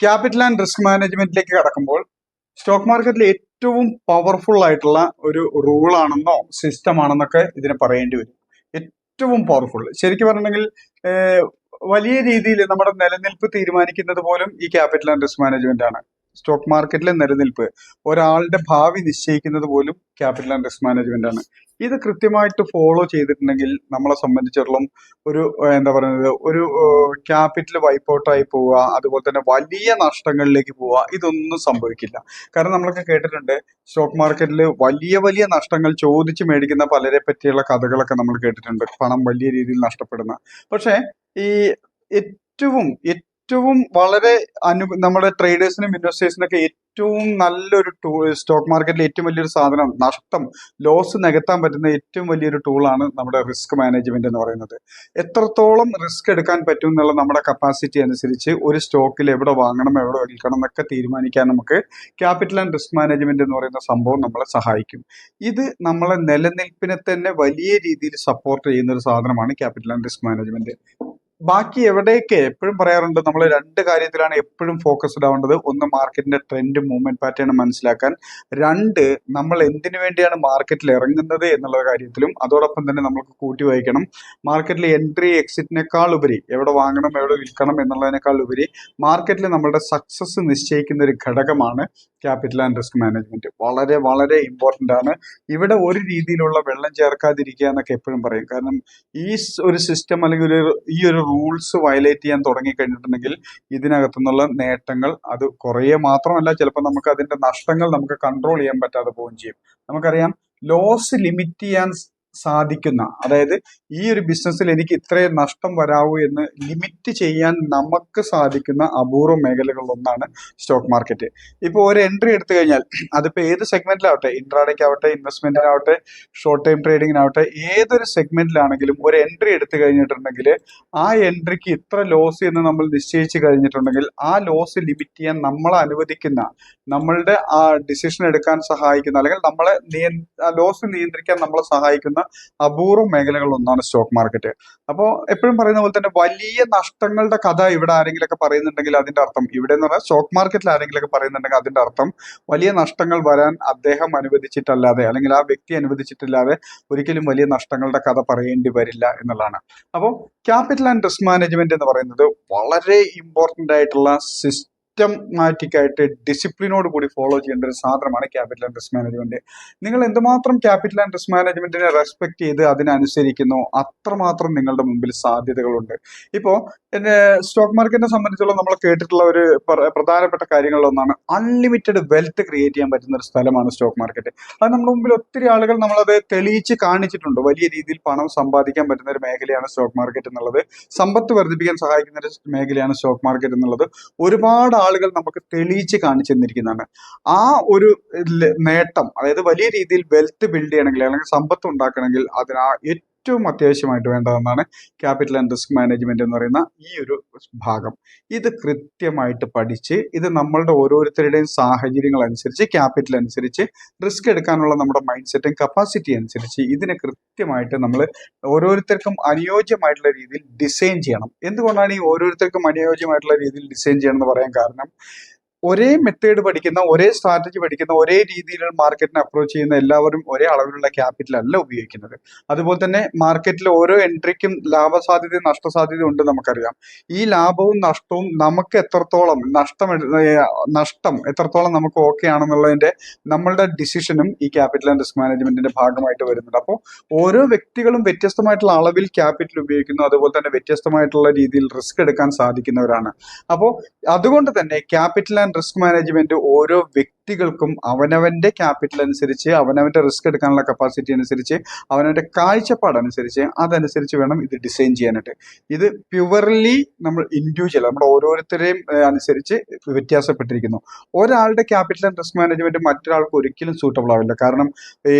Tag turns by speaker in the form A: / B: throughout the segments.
A: Capital and risk മാനേജ്മെന്റിലേക്ക് കടക്കുമ്പോൾ stock മാർക്കറ്റിൽ ഏറ്റവും പവർഫുൾ ആയിട്ടുള്ള ഒരു റൂളാണെന്നോ സിസ്റ്റം ആണെന്നൊക്കെ ഇതിനെ പറയേണ്ടി വരും. ഏറ്റവും പവർഫുൾ ശരിക്കും പറഞ്ഞിട്ടുണ്ടെങ്കിൽ വലിയ രീതിയിൽ നമ്മുടെ നിലനിൽപ്പ് തീരുമാനിക്കുന്നത് പോലും ഈ ക്യാപിറ്റൽ ആൻഡ് റിസ്ക് മാനേജ്മെന്റ് ആണ്. സ്റ്റോക്ക് മാർക്കറ്റിലെ നിലനിൽപ്പ്, ഒരാളുടെ ഭാവി നിശ്ചയിക്കുന്നത് പോലും ക്യാപിറ്റൽ ആൻഡ് റിസ്ക് മാനേജ്മെന്റ് ആണ്. ഇത് കൃത്യമായിട്ട് ഫോളോ ചെയ്തിട്ടുണ്ടെങ്കിൽ നമ്മളെ സംബന്ധിച്ചിടത്തോളം ഒരു എന്താ പറയുന്നത്, ഒരു ക്യാപിറ്റൽ വൈപ്പ് ഔട്ടായി പോവുക, അതുപോലെ തന്നെ വലിയ നഷ്ടങ്ങളിലേക്ക് പോവുക, ഇതൊന്നും സംഭവിക്കില്ല. കാരണം നമ്മളൊക്കെ കേട്ടിട്ടുണ്ട് സ്റ്റോക്ക് മാർക്കറ്റിൽ വലിയ വലിയ നഷ്ടങ്ങൾ ചോദിച്ച് മേടിക്കുന്ന പലരെ പറ്റിയുള്ള കഥകളൊക്കെ നമ്മൾ കേട്ടിട്ടുണ്ട്, പണം വലിയ രീതിയിൽ നഷ്ടപ്പെടുന്ന. പക്ഷേ ഈ ഏറ്റവും ഏറ്റവും വളരെ നമ്മുടെ ട്രേഡേഴ്സിനും ഇൻവെസ്റ്റേഴ്സിനൊക്കെ ഏറ്റവും നല്ലൊരു ടൂൾ, സ്റ്റോക്ക് മാർക്കറ്റിലെ ഏറ്റവും വലിയൊരു സാധനം, നഷ്ടം ലോസ് നികത്താൻ പറ്റുന്ന ഏറ്റവും വലിയൊരു ടൂളാണ് നമ്മുടെ റിസ്ക് മാനേജ്മെന്റ് എന്ന് പറയുന്നത്. എത്രത്തോളം റിസ്ക് എടുക്കാൻ പറ്റും എന്നുള്ള നമ്മുടെ കപ്പാസിറ്റി അനുസരിച്ച് ഒരു സ്റ്റോക്കിൽ എവിടെ വാങ്ങണം എവിടെ വിൽക്കണം എന്നൊക്കെ തീരുമാനിക്കാൻ നമുക്ക് ക്യാപിറ്റൽ ആൻഡ് റിസ്ക് മാനേജ്മെന്റ് എന്ന് പറയുന്ന സംഭവം നമ്മളെ സഹായിക്കും. ഇത് നമ്മളെ നിലനിൽപ്പിനെ തന്നെ വലിയ രീതിയിൽ സപ്പോർട്ട് ചെയ്യുന്ന ഒരു സാധനമാണ് ക്യാപിറ്റൽ ആൻഡ് റിസ്ക് മാനേജ്മെന്റ്. ബാക്കി എവിടെയൊക്കെ എപ്പോഴും പറയാറുണ്ട്, നമ്മൾ രണ്ട് കാര്യത്തിലാണ് എപ്പോഴും ഫോക്കസ്ഡ് ആവേണ്ടത്. ഒന്ന്, മാർക്കറ്റിന്റെ ട്രെൻഡ് മൂവ്മെന്റ് പാറ്റേൺ മനസ്സിലാക്കാൻ. രണ്ട്, നമ്മൾ എന്തിനു വേണ്ടിയാണ് മാർക്കറ്റിൽ ഇറങ്ങുന്നത് എന്നുള്ള കാര്യത്തിലും. അതോടൊപ്പം തന്നെ നമുക്ക് കൂട്ടി വായിക്കണം, മാർക്കറ്റിൽ എൻട്രി എക്സിറ്റിനേക്കാൾ ഉപരി എവിടെ വാങ്ങണം എവിടെ വിൽക്കണം എന്നുള്ളതിനേക്കാൾ ഉപരി മാർക്കറ്റിൽ നമ്മളുടെ സക്സസ് നിശ്ചയിക്കുന്ന ഒരു ഘടകമാണ് ക്യാപിറ്റൽ ആൻഡ് റിസ്ക് മാനേജ്മെന്റ്. വളരെ വളരെ ഇമ്പോർട്ടൻ്റ് ആണ്. ഇവിടെ ഒരു രീതിയിലുള്ള വെള്ളം ചേർക്കാതിരിക്കുക എന്നൊക്കെ എപ്പോഴും പറയും. കാരണം ഒരു സിസ്റ്റം അല്ലെങ്കിൽ ഈ ഒരു റൂൾസ് വയലേറ്റ് ചെയ്യാൻ തുടങ്ങിക്കഴിഞ്ഞിട്ടുണ്ടെങ്കിൽ ഇതിനകത്തുനിന്നുള്ള നേട്ടങ്ങൾ അത് കുറയെ മാത്രമല്ല, ചിലപ്പോൾ നമുക്ക് അതിന്റെ നഷ്ടങ്ങൾ നമുക്ക് കൺട്രോൾ ചെയ്യാൻ പറ്റാതെ പോവുകയും ചെയ്യും. നമുക്കറിയാം, ലോസ് ലിമിറ്റ് ചെയ്യാൻ സാധിക്കുന്ന, അതായത് ഈ ഒരു ബിസിനസ്സിൽ എനിക്ക് ഇത്രയും നഷ്ടം വരാവൂ എന്ന് ലിമിറ്റ് ചെയ്യാൻ നമുക്ക് സാധിക്കുന്ന അപൂർവ മേഖലകളിലൊന്നാണ് സ്റ്റോക്ക് മാർക്കറ്റ്. ഇപ്പോൾ ഒരു എൻട്രി എടുത്തു കഴിഞ്ഞാൽ അതിപ്പോൾ ഏത് സെഗ്മെന്റിലാവട്ടെ, ഇൻട്രാഡേക്കാവട്ടെ, ഇൻവെസ്റ്റ്മെന്റിനാവട്ടെ, ഷോർട്ട് ടൈം ട്രേഡിങ്ങിനാവട്ടെ, ഏതൊരു സെഗ്മെന്റിലാണെങ്കിലും ഒരു എൻട്രി എടുത്തു കഴിഞ്ഞിട്ടുണ്ടെങ്കിൽ ആ എൻട്രിക്ക് ഇത്ര ലോസ് എന്ന് നമ്മൾ നിശ്ചയിച്ചു കഴിഞ്ഞിട്ടുണ്ടെങ്കിൽ ആ ലോസ് ലിമിറ്റ് ചെയ്യാൻ നമ്മളെ അനുവദിക്കുന്ന, നമ്മളുടെ ആ ഡിസിഷൻ എടുക്കാൻ സഹായിക്കുന്ന, അല്ലെങ്കിൽ നമ്മളെ ലോസ് നിയന്ത്രിക്കാൻ നമ്മളെ സഹായിക്കുന്ന അപൂർവ മേഖലകളിൽ ഒന്നാണ് സ്റ്റോക്ക് മാർക്കറ്റ്. അപ്പോൾ എപ്പോഴും പറയുന്ന പോലെ തന്നെ വലിയ നഷ്ടങ്ങളുടെ കഥ ഇവിടെ ആരെങ്കിലൊക്കെ പറയുന്നുണ്ടെങ്കിൽ അതിന്റെ അർത്ഥം, ഇവിടെ എന്ന് പറഞ്ഞാൽ സ്റ്റോക്ക് മാർക്കറ്റിൽ ആരെങ്കിലൊക്കെ പറയുന്നുണ്ടെങ്കിൽ അതിന്റെ അർത്ഥം വലിയ നഷ്ടങ്ങൾ വരാൻ അദ്ദേഹം അനുവദിച്ചിട്ടല്ലാതെ, അല്ലെങ്കിൽ ആ വ്യക്തി അനുവദിച്ചിട്ടില്ലാതെ ഒരിക്കലും വലിയ നഷ്ടങ്ങളുടെ കഥ പറയേണ്ടി വരില്ല എന്നുള്ളതാണ്. അപ്പോൾ ക്യാപിറ്റൽ ആൻഡ് റിസ്ക് മാനേജ്മെന്റ് എന്ന് പറയുന്നത് വളരെ ഇമ്പോർട്ടൻ്റ് ആയിട്ടുള്ള സിസ്റ്റമാറ്റിക് ആയിട്ട് ഡിസിപ്ലിനോട് കൂടി ഫോളോ ചെയ്യേണ്ട ഒരു സാധനമാണ് ക്യാപിറ്റൽ ആൻഡ് റിസ്ക് മാനേജ്മെന്റ്. നിങ്ങൾ എന്തുമാത്രം ക്യാപിറ്റൽ ആൻഡ് റിസ്ക് മാനേജ്മെന്റിനെ റെസ്പെക്ട് ചെയ്ത് അതിനനുസരിക്കുന്നു, അത്രമാത്രം നിങ്ങളുടെ മുമ്പിൽ സാധ്യതകളുണ്ട്. ഇപ്പോൾ സ്റ്റോക്ക് മാർക്കറ്റിനെ സംബന്ധിച്ചുള്ള നമ്മൾ കേട്ടിട്ടുള്ള ഒരു പ്രധാനപ്പെട്ട കാര്യങ്ങളിലൊന്നാണ് അൺലിമിറ്റഡ് വെൽത്ത് ക്രിയേറ്റ് ചെയ്യാൻ പറ്റുന്ന ഒരു സ്ഥലമാണ് സ്റ്റോക്ക് മാർക്കറ്റ്. അത് നമ്മുടെ മുമ്പിൽ ഒത്തിരി ആളുകൾ നമ്മളത് തെളിയിച്ച് കാണിച്ചിട്ടുണ്ട്. വലിയ രീതിയിൽ പണം സമ്പാദിക്കാൻ പറ്റുന്ന ഒരു മേഖലയാണ് സ്റ്റോക്ക് മാർക്കറ്റ് എന്നുള്ളത്, സമ്പത്ത് വർദ്ധിപ്പിക്കാൻ സഹായിക്കുന്ന ഒരു മേഖലയാണ് സ്റ്റോക്ക് മാർക്കറ്റ് എന്നുള്ളത് ഒരുപാട് ആളുകൾ നമുക്ക് തെളിയിച്ച് കാണിച്ചു തന്നിരിക്കുന്നതാണ്. ആ ഒരു നേട്ടം, അതായത് വലിയ രീതിയിൽ വെൽത്ത് ബിൽഡ് ചെയ്യണമെങ്കിൽ അല്ലെങ്കിൽ സമ്പത്ത് ഉണ്ടാക്കണമെങ്കിൽ അതിന് ഏറ്റവും അത്യാവശ്യമായിട്ട് വേണ്ടതെന്നാണ് ക്യാപിറ്റൽ ആൻഡ് റിസ്ക് മാനേജ്മെന്റ് എന്ന് പറയുന്ന ഈ ഒരു ഭാഗം. ഇത് കൃത്യമായിട്ട് പഠിച്ച്, ഇത് നമ്മളുടെ ഓരോരുത്തരുടെയും സാഹചര്യങ്ങൾ അനുസരിച്ച്, ക്യാപിറ്റൽ അനുസരിച്ച്, റിസ്ക് എടുക്കാനുള്ള നമ്മുടെ മൈൻഡ് സെറ്റും കപ്പാസിറ്റി അനുസരിച്ച് ഇതിനെ കൃത്യമായിട്ട് നമ്മൾ ഓരോരുത്തർക്കും അനുയോജ്യമായിട്ടുള്ള രീതിയിൽ ഡിസൈൻ ചെയ്യണം. എന്തുകൊണ്ടാണ് ഈ ഓരോരുത്തർക്കും അനുയോജ്യമായിട്ടുള്ള രീതിയിൽ ഡിസൈൻ ചെയ്യണം എന്ന് പറയാൻ കാരണം, ഒരേ മെത്തേഡ് പഠിക്കുന്ന, ഒരേ സ്ട്രാറ്റജി പഠിക്കുന്ന, ഒരേ രീതിയിലുള്ള മാർക്കറ്റിനെ അപ്രോച്ച് ചെയ്യുന്ന എല്ലാവരും ഒരേ അളവിലുള്ള ക്യാപിറ്റൽ അല്ല ഉപയോഗിക്കുന്നത്. അതുപോലെ തന്നെ മാർക്കറ്റിൽ ഓരോ എൻട്രിക്കും ലാഭസാധ്യതയും നഷ്ടസാധ്യതയും ഉണ്ട് നമുക്കറിയാം. ഈ ലാഭവും നഷ്ടവും നമുക്ക് എത്രത്തോളം നഷ്ടം എത്രത്തോളം നമുക്ക് ഓക്കെ ആണെന്നുള്ളതിന്റെ നമ്മളുടെ ഡിസിഷനും ഈ ക്യാപിറ്റൽ ആൻഡ് റിസ്ക് മാനേജ്മെന്റിന്റെ ഭാഗമായിട്ട് വരുന്നുണ്ട്. അപ്പോൾ ഓരോ വ്യക്തികളും വ്യത്യസ്തമായിട്ടുള്ള അളവിൽ ക്യാപിറ്റൽ ഉപയോഗിക്കുന്നു, അതുപോലെ തന്നെ വ്യത്യസ്തമായിട്ടുള്ള രീതിയിൽ റിസ്ക് എടുക്കാൻ സാധിക്കുന്നവരാണ്. അപ്പോൾ അതുകൊണ്ട് തന്നെ ക്യാപിറ്റൽ ആൻഡ് റിസ്ക് മാനേജ്മെന്റ് ഓരോ വ്യക്തികൾക്കും അവനവന്റെ ക്യാപിറ്റൽ അനുസരിച്ച്, അവനവന്റെ റിസ്ക് എടുക്കാനുള്ള കപ്പാസിറ്റി അനുസരിച്ച്, അവനവന്റെ കാഴ്ചപ്പാടനുസരിച്ച്, അതനുസരിച്ച് വേണം ഇത് ഡിസൈൻ ചെയ്യാനായിട്ട്. ഇത് പ്യുവർലി നമ്മൾ ഇൻഡിവിജ്വൽ, നമ്മുടെ ഓരോരുത്തരെയും അനുസരിച്ച് വ്യത്യാസപ്പെട്ടിരിക്കുന്നു. ഒരാളുടെ ക്യാപിറ്റൽ ആൻഡ് റിസ്ക് മാനേജ്മെന്റ് മറ്റൊരാൾക്ക് ഒരിക്കലും സൂട്ടബിൾ ആവില്ല. കാരണം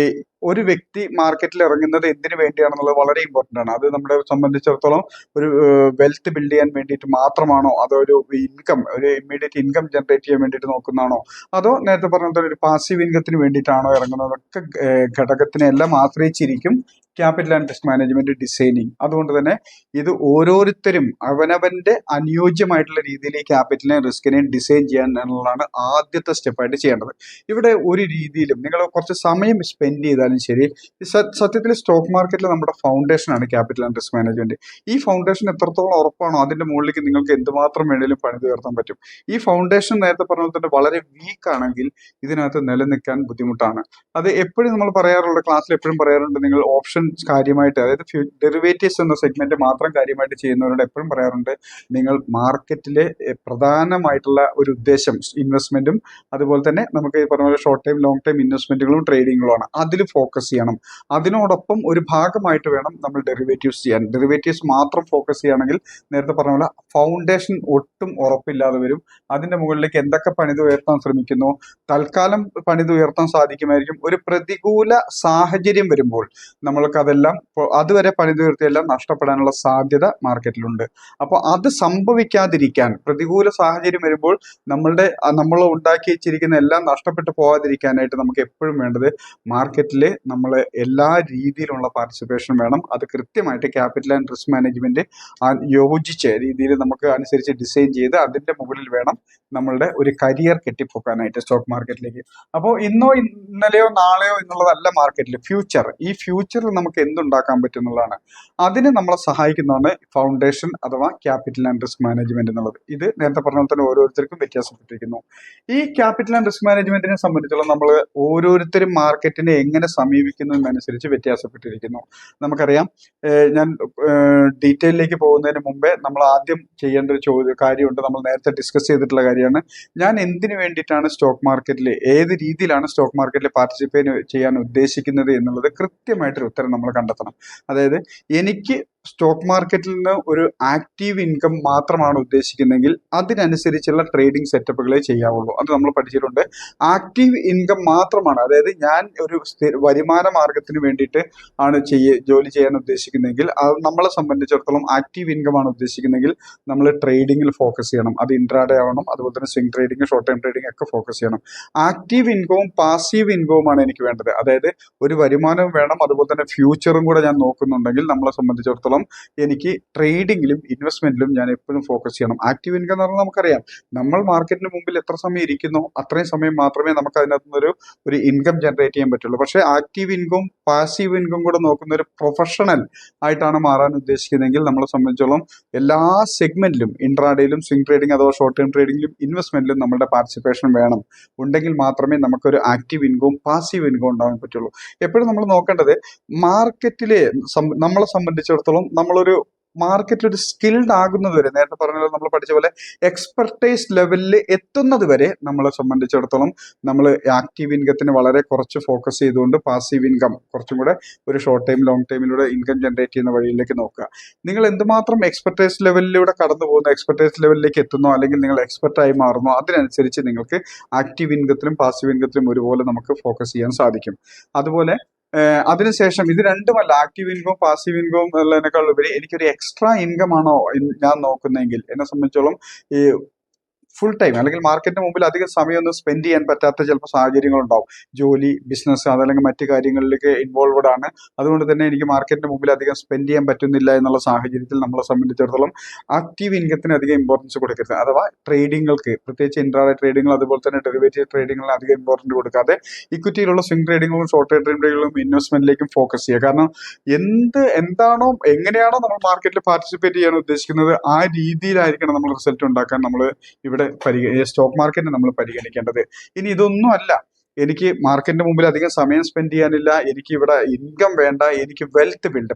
A: ഒരു വ്യക്തി മാർക്കറ്റിൽ ഇറങ്ങുന്നത് എന്തിനു വേണ്ടിയാണെന്നുള്ളത് വളരെ ഇമ്പോർട്ടൻ്റ് ആണ്. അത് നമ്മളെ സംബന്ധിച്ചിടത്തോളം ഒരു വെൽത്ത് ബിൽഡ് ചെയ്യാൻ വേണ്ടിയിട്ട് മാത്രമാണോ, അതോ ഒരു ഇമ്മീഡിയറ്റ് ഇൻകം ജനറേറ്റ് ചെയ്യാൻ വേണ്ടിയിട്ട് നോക്കുന്നതാണോ, അതോ നേരത്തെ പറഞ്ഞ ഒരു പാസീവ് ഇൻകത്തിന് വേണ്ടിയിട്ടാണോ ഇറങ്ങുന്നതൊക്കെ ഘടകത്തിനെ എല്ലാം ആശ്രയിച്ചിരിക്കും capital and risk management designing. അതുകൊണ്ട് തന്നെ ഇത് ഓരോരുത്തരും അവനവന്റെ അനുയോജ്യമായിട്ടുള്ള രീതിയിൽ ഈ ക്യാപിറ്റലിനെയും റിസ്കിനെയും ഡിസൈൻ ചെയ്യാൻ എന്നുള്ളതാണ് ആദ്യത്തെ സ്റ്റെപ്പായിട്ട് ചെയ്യേണ്ടത്. ഇവിടെ ഒരു രീതിയിലും നിങ്ങൾ കുറച്ച് സമയം സ്പെൻഡ് ചെയ്താലും ശരി, സത്യത്തിൽ സ്റ്റോക്ക് മാർക്കറ്റിൽ നമ്മുടെ ഫൗണ്ടേഷനാണ് ക്യാപിറ്റൽ ആൻഡ് റിസ്ക് മാനേജ്മെന്റ്. ഈ ഫൗണ്ടേഷൻ എത്രത്തോളം ഉറപ്പാണോ അതിന്റെ മുകളിലേക്ക് നിങ്ങൾക്ക് എന്തുമാത്രം വേണേലും പണിതുയർത്താൻ പറ്റും. ഈ ഫൗണ്ടേഷൻ നേരത്തെ പറഞ്ഞ പോലെ തന്നെ വളരെ വീക്ക് ആണെങ്കിൽ ഇതിനകത്ത് നിലനിൽക്കാൻ ബുദ്ധിമുട്ടാണ്. അത് എപ്പോഴും നമ്മൾ പറയാറുണ്ട്, ക്ലാസ്സിൽ എപ്പോഴും പറയാറുണ്ട്, നിങ്ങൾ ഓപ്ഷൻ കാര്യമായിട്ട്, അതായത് ഡെറിവേറ്റീവ്സ് എന്ന സെഗ്മെന്റ് മാത്രം കാര്യമായിട്ട് ചെയ്യുന്നവരോട് എപ്പോഴും പറയാറുണ്ട്, നിങ്ങൾ മാർക്കറ്റിലെ പ്രധാനമായിട്ടുള്ള ഒരു ഉദ്ദേശം ഇൻവെസ്റ്റ്മെന്റും അതുപോലെ തന്നെ നമുക്ക് ഈ പറഞ്ഞ പോലെ ഷോർട്ട് ടൈം ലോങ് ടൈം ഇൻവെസ്റ്റ്മെന്റുകളും ട്രേഡിങ്ങുകളുമാണ്. അതിൽ ഫോക്കസ് ചെയ്യണം. അതിനോടൊപ്പം ഒരു ഭാഗമായിട്ട് വേണം നമ്മൾ ഡെറിവേറ്റീവ്സ് ചെയ്യാൻ. ഡെറിവേറ്റീവ്സ് മാത്രം ഫോക്കസ് ചെയ്യുകയാണെങ്കിൽ നേരത്തെ പറഞ്ഞ പോലെ ഫൗണ്ടേഷൻ ഒട്ടും ഉറപ്പില്ലാതെ വരും. അതിന്റെ മുകളിലേക്ക് എന്തൊക്കെ പണിതുയർത്താൻ ശ്രമിക്കുന്നു, തൽക്കാലം പണിതുയർത്താൻ സാധിക്കുമായിരിക്കും. ഒരു പ്രതികൂല സാഹചര്യം വരുമ്പോൾ നമ്മൾക്ക് അതെല്ലാം അതുവരെ പണിതുയർത്തിയെല്ലാം നഷ്ടപ്പെടാനുള്ള സാധ്യത മാർക്കറ്റിലുണ്ട്. അപ്പോൾ അത് സംഭവിക്കാതിരിക്കാൻ, പ്രതികൂല സാഹചര്യം വരുമ്പോൾ നമ്മൾ ഉണ്ടാക്കി വെച്ചിരിക്കുന്ന എല്ലാം നഷ്ടപ്പെട്ടു പോകാതിരിക്കാനായിട്ട് നമുക്ക് എപ്പോഴും വേണ്ടത് മാർക്കറ്റിൽ നമ്മൾ എല്ലാ രീതിയിലുള്ള പാർട്ടിസിപ്പേഷൻ വേണം. അത് കൃത്യമായിട്ട് ക്യാപിറ്റൽ ആൻഡ് റിസ്ക് മാനേജ്മെന്റ് യോജിച്ച രീതിയിൽ നമുക്ക് അനുസരിച്ച് ഡിസൈൻ ചെയ്ത് അതിന്റെ മുകളിൽ വേണം നമ്മളുടെ ഒരു കരിയർ കെട്ടിപ്പൊക്കാനായിട്ട് സ്റ്റോക്ക് മാർക്കറ്റിലേക്ക്. അപ്പോൾ ഇന്നോ ഇന്നലെയോ നാളെയോ എന്നുള്ളതല്ല മാർക്കറ്റിൽ ഫ്യൂച്ചർ. ഈ ഫ്യൂച്ചറിൽ നമുക്ക് എന്തുണ്ടാക്കാൻ പറ്റും എന്നുള്ളതാണ്. അതിന് നമ്മളെ സഹായിക്കുന്നതാണ് ഫൗണ്ടേഷൻ അഥവാ ക്യാപിറ്റൽ ആൻഡ് റിസ്ക് മാനേജ്മെന്റ് എന്നുള്ളത്. ഇത് നേരത്തെ പറഞ്ഞ പോലെ തന്നെ ഓരോരുത്തർക്കും വ്യത്യാസപ്പെട്ടിരിക്കുന്നു. ഈ ക്യാപിറ്റൽ ആൻഡ് റിസ്ക് മാനേജ്മെന്റിനെ സംബന്ധിച്ചുള്ള നമ്മൾ ഓരോരുത്തരും മാർക്കറ്റിനെ എങ്ങനെ സമീപിക്കുന്നു എന്നനുസരിച്ച് വ്യത്യാസപ്പെട്ടിരിക്കുന്നു. നമുക്കറിയാം, ഞാൻ ഡീറ്റെയിലേക്ക് പോകുന്നതിന് മുമ്പേ നമ്മൾ ആദ്യം ചെയ്യേണ്ട ഒരു കാര്യമുണ്ട്. നമ്മൾ നേരത്തെ ഡിസ്കസ് ചെയ്തിട്ടുള്ള കാര്യമാണ്, ഞാൻ എന്തിനു വേണ്ടിയിട്ടാണ് സ്റ്റോക്ക് മാർക്കറ്റിൽ, ഏത് രീതിയിലാണ് സ്റ്റോക്ക് മാർക്കറ്റിൽ പാർട്ടിസിപ്പേറ്റ് ചെയ്യാൻ ഉദ്ദേശിക്കുന്നത് എന്നുള്ളത് കൃത്യമായിട്ടൊരു ഉത്തരം നമ്മൾ കണ്ടെത്തണം. അതായത് എനിക്ക് സ്റ്റോക്ക് മാർക്കറ്റിൽ നിന്ന് ഒരു ആക്റ്റീവ് ഇൻകം മാത്രമാണ് ഉദ്ദേശിക്കുന്നതെങ്കിൽ അതിനനുസരിച്ചുള്ള ട്രേഡിംഗ് സെറ്റപ്പുകളെ ചെയ്യാവുള്ളൂ. അത് നമ്മൾ പഠിച്ചിട്ടുണ്ട്. ആക്റ്റീവ് ഇൻകം മാത്രമാണ്, അതായത് ഞാൻ ഒരു വരുമാന മാർഗത്തിന് വേണ്ടിയിട്ട് ആണ് ജോലി ചെയ്യാൻ ഉദ്ദേശിക്കുന്നതെങ്കിൽ, അത് നമ്മളെ സംബന്ധിച്ചിടത്തോളം ആക്റ്റീവ് ഇൻകം ആണ് ഉദ്ദേശിക്കുന്നതെങ്കിൽ നമ്മൾ ട്രേഡിങ്ങിൽ ഫോക്കസ് ചെയ്യണം. അത് ഇൻട്രാഡേ ആവണം, അതുപോലെ തന്നെ swing trading, short time trading ഒക്കെ ഫോക്കസ് ചെയ്യണം. ആക്റ്റീവ് ഇൻകവും പാസീവ് ഇൻകവുമാണ് എനിക്ക് വേണ്ടത്. അതായത് ഒരു വരുമാനവും വേണം, അതുപോലെ തന്നെ ഫ്യൂച്ചറും കൂടെ ഞാൻ നോക്കുന്നുണ്ടെങ്കിൽ നമ്മളെ സംബന്ധിച്ചിടത്തോളം എനിക്ക് ട്രേഡിങ്ങിലും ഇൻവെസ്റ്റ്മെന്റിലും ഞാൻ എപ്പോഴും ഫോക്കസ് ചെയ്യണം. ആക്റ്റീവ് ഇൻകം എന്ന് പറഞ്ഞാൽ നമുക്കറിയാം, നമ്മൾ മാർക്കറ്റിന് മുമ്പിൽ എത്ര സമയം ഇരിക്കുന്നോ അത്രയും സമയം മാത്രമേ നമുക്ക് അതിനകത്ത് നിന്ന് ഒരു ഇൻകം ജനറേറ്റ് ചെയ്യാൻ പറ്റുള്ളൂ. പക്ഷേ ആക്റ്റീവ് ഇൻകം പാസീവ് ഇൻകം കൂടെ നോക്കുന്ന ഒരു പ്രൊഫഷണൽ ആയിട്ടാണ് മാറാൻ ഉദ്ദേശിക്കുന്നതെങ്കിൽ നമ്മളെ സംബന്ധിച്ചോളം എല്ലാ സെഗ്മെന്റിലും, ഇൻട്രാഡേയിലും സ്വിംഗ് ട്രേഡിംഗ് അഥവാ ഷോർട്ട് ടൈം ട്രേഡിംഗിലും ഇൻവെസ്റ്റ്മെന്റിലും നമ്മുടെ പാർട്ടിസിപ്പേഷൻ വേണം. ഉണ്ടെങ്കിൽ മാത്രമേ നമുക്കൊരു ആക്റ്റീവ് ഇൻകവും പാസീവ് ഇൻകവും ഉണ്ടാകാൻ പറ്റുള്ളൂ. എപ്പോഴും നമ്മൾ നോക്കേണ്ടത്, മാർക്കറ്റിലെ നമ്മളെ സംബന്ധിച്ചിടത്തോളം നമ്മളൊരു മാർക്കറ്റിൽ ഒരു സ്കിൽഡ് ആകുന്നത് വരെ, നേരത്തെ പറഞ്ഞ നമ്മൾ പഠിച്ച പോലെ എക്സ്പെർട്ടൈസ് ലെവലിൽ എത്തുന്നത് വരെ നമ്മളെ സംബന്ധിച്ചിടത്തോളം നമ്മൾ ആക്റ്റീവ് ഇൻകത്തിന് വളരെ കുറച്ച് ഫോക്കസ് ചെയ്തുകൊണ്ട് പാസീവ് ഇൻകം കുറച്ചും കൂടെ ഒരു short time long ടൈമിലൂടെ income generate ചെയ്യുന്ന വഴിയിലേക്ക് നോക്കുക. നിങ്ങൾ എന്തുമാത്രം എക്സ്പെർട്ടൈസ് ലെവലിലൂടെ കടന്നു പോകുന്നു, എക്സ്പെർട്ടൈസ് ലെവലിലേക്ക് എത്തുന്നോ, അല്ലെങ്കിൽ നിങ്ങൾ എക്സ്പെർട്ടായി മാറുന്നോ, അതിനനുസരിച്ച് നിങ്ങൾക്ക് ആക്റ്റീവ് ഇൻകത്തിലും പാസീവ് ഇൻകത്തിലും ഒരുപോലെ നമുക്ക് ഫോക്കസ് ചെയ്യാൻ സാധിക്കും. അതുപോലെ അതിനുശേഷം ഇത് രണ്ടുമല്ല, ആക്റ്റീവ് ഇൻകം പാസീവ് ഇൻകം ഉള്ളതിനേക്കാൾ ഉപരി എനിക്കൊരു എക്സ്ട്രാ ഇൻകം ആണോ ഞാൻ നോക്കുന്നതെങ്കിൽ, എന്നെ സംബന്ധിച്ചോളം ഈ ഫുൾ ടൈം അല്ലെങ്കിൽ മാർക്കറ്റിന് മുമ്പിൽ അധികം സമയമൊന്നും സ്പെൻഡ് ചെയ്യാൻ പറ്റാത്ത ചിലപ്പോൾ സാഹചര്യങ്ങളുണ്ടാവും. ജോലി, ബിസിനസ് അതല്ലെങ്കിൽ മറ്റു കാര്യങ്ങളിലേക്ക് ഇൻവോൾവഡ് ആണ്. അതുകൊണ്ട് തന്നെ എനിക്ക് മാർക്കറ്റിന് മുമ്പിൽ അധികം സ്പെൻഡ് ചെയ്യാൻ പറ്റുന്നില്ല എന്നുള്ള സാഹചര്യത്തിൽ നമ്മളെ സംബന്ധിച്ചിടത്തോളം ആക്റ്റീവ് ഇൻകത്തിന് അധികം ഇമ്പോർട്ടൻസ് കൊടുക്കരുത്. അഥവാ ട്രേഡിങ്ങൾക്ക്, പ്രത്യേകിച്ച് ഇൻട്രാഡേ ട്രേഡിങ്ങൾ അതുപോലെ തന്നെ ഡെറിവേറ്റീവ് ട്രേഡിങ്ങിന് അധികം ഇമ്പോർട്ടൻസ് കൊടുക്കാതെ ഇക്വിറ്റിയിലുള്ള സ്വിംഗ് ട്രേഡിങ്ങും ഷോർട്ട് ടൈം ട്രേഡിങ്ങും ഇൻവെസ്റ്റ്മെന്റിലേക്കും ഫോക്കസ് ചെയ്യുക. കാരണം എന്താണോ എങ്ങനെയാണോ നമ്മൾ മാർക്കറ്റിൽ പാർട്ടിസിപ്പേറ്റ് ചെയ്യാൻ ഉദ്ദേശിക്കുന്നത് ആ രീതിയിലായിരിക്കണം നമ്മൾ റിസൾട്ട് ഉണ്ടാക്കാൻ നമ്മൾ ഇവിടെ സ്റ്റോക്ക് മാർക്കറ്റിനെ നമ്മൾ പരിഗണിക്കേണ്ടത്. ഇനി ഇതൊന്നും അല്ല, എനിക്ക് മാർക്കറ്റിന്റെ മുമ്പിൽ അധികം സമയം സ്പെൻഡ് ചെയ്യാനില്ല, എനിക്ക് ഇവിടെ ഇൻകം വേണ്ട, എനിക്ക് വെൽത്ത് ബിൽഡ്,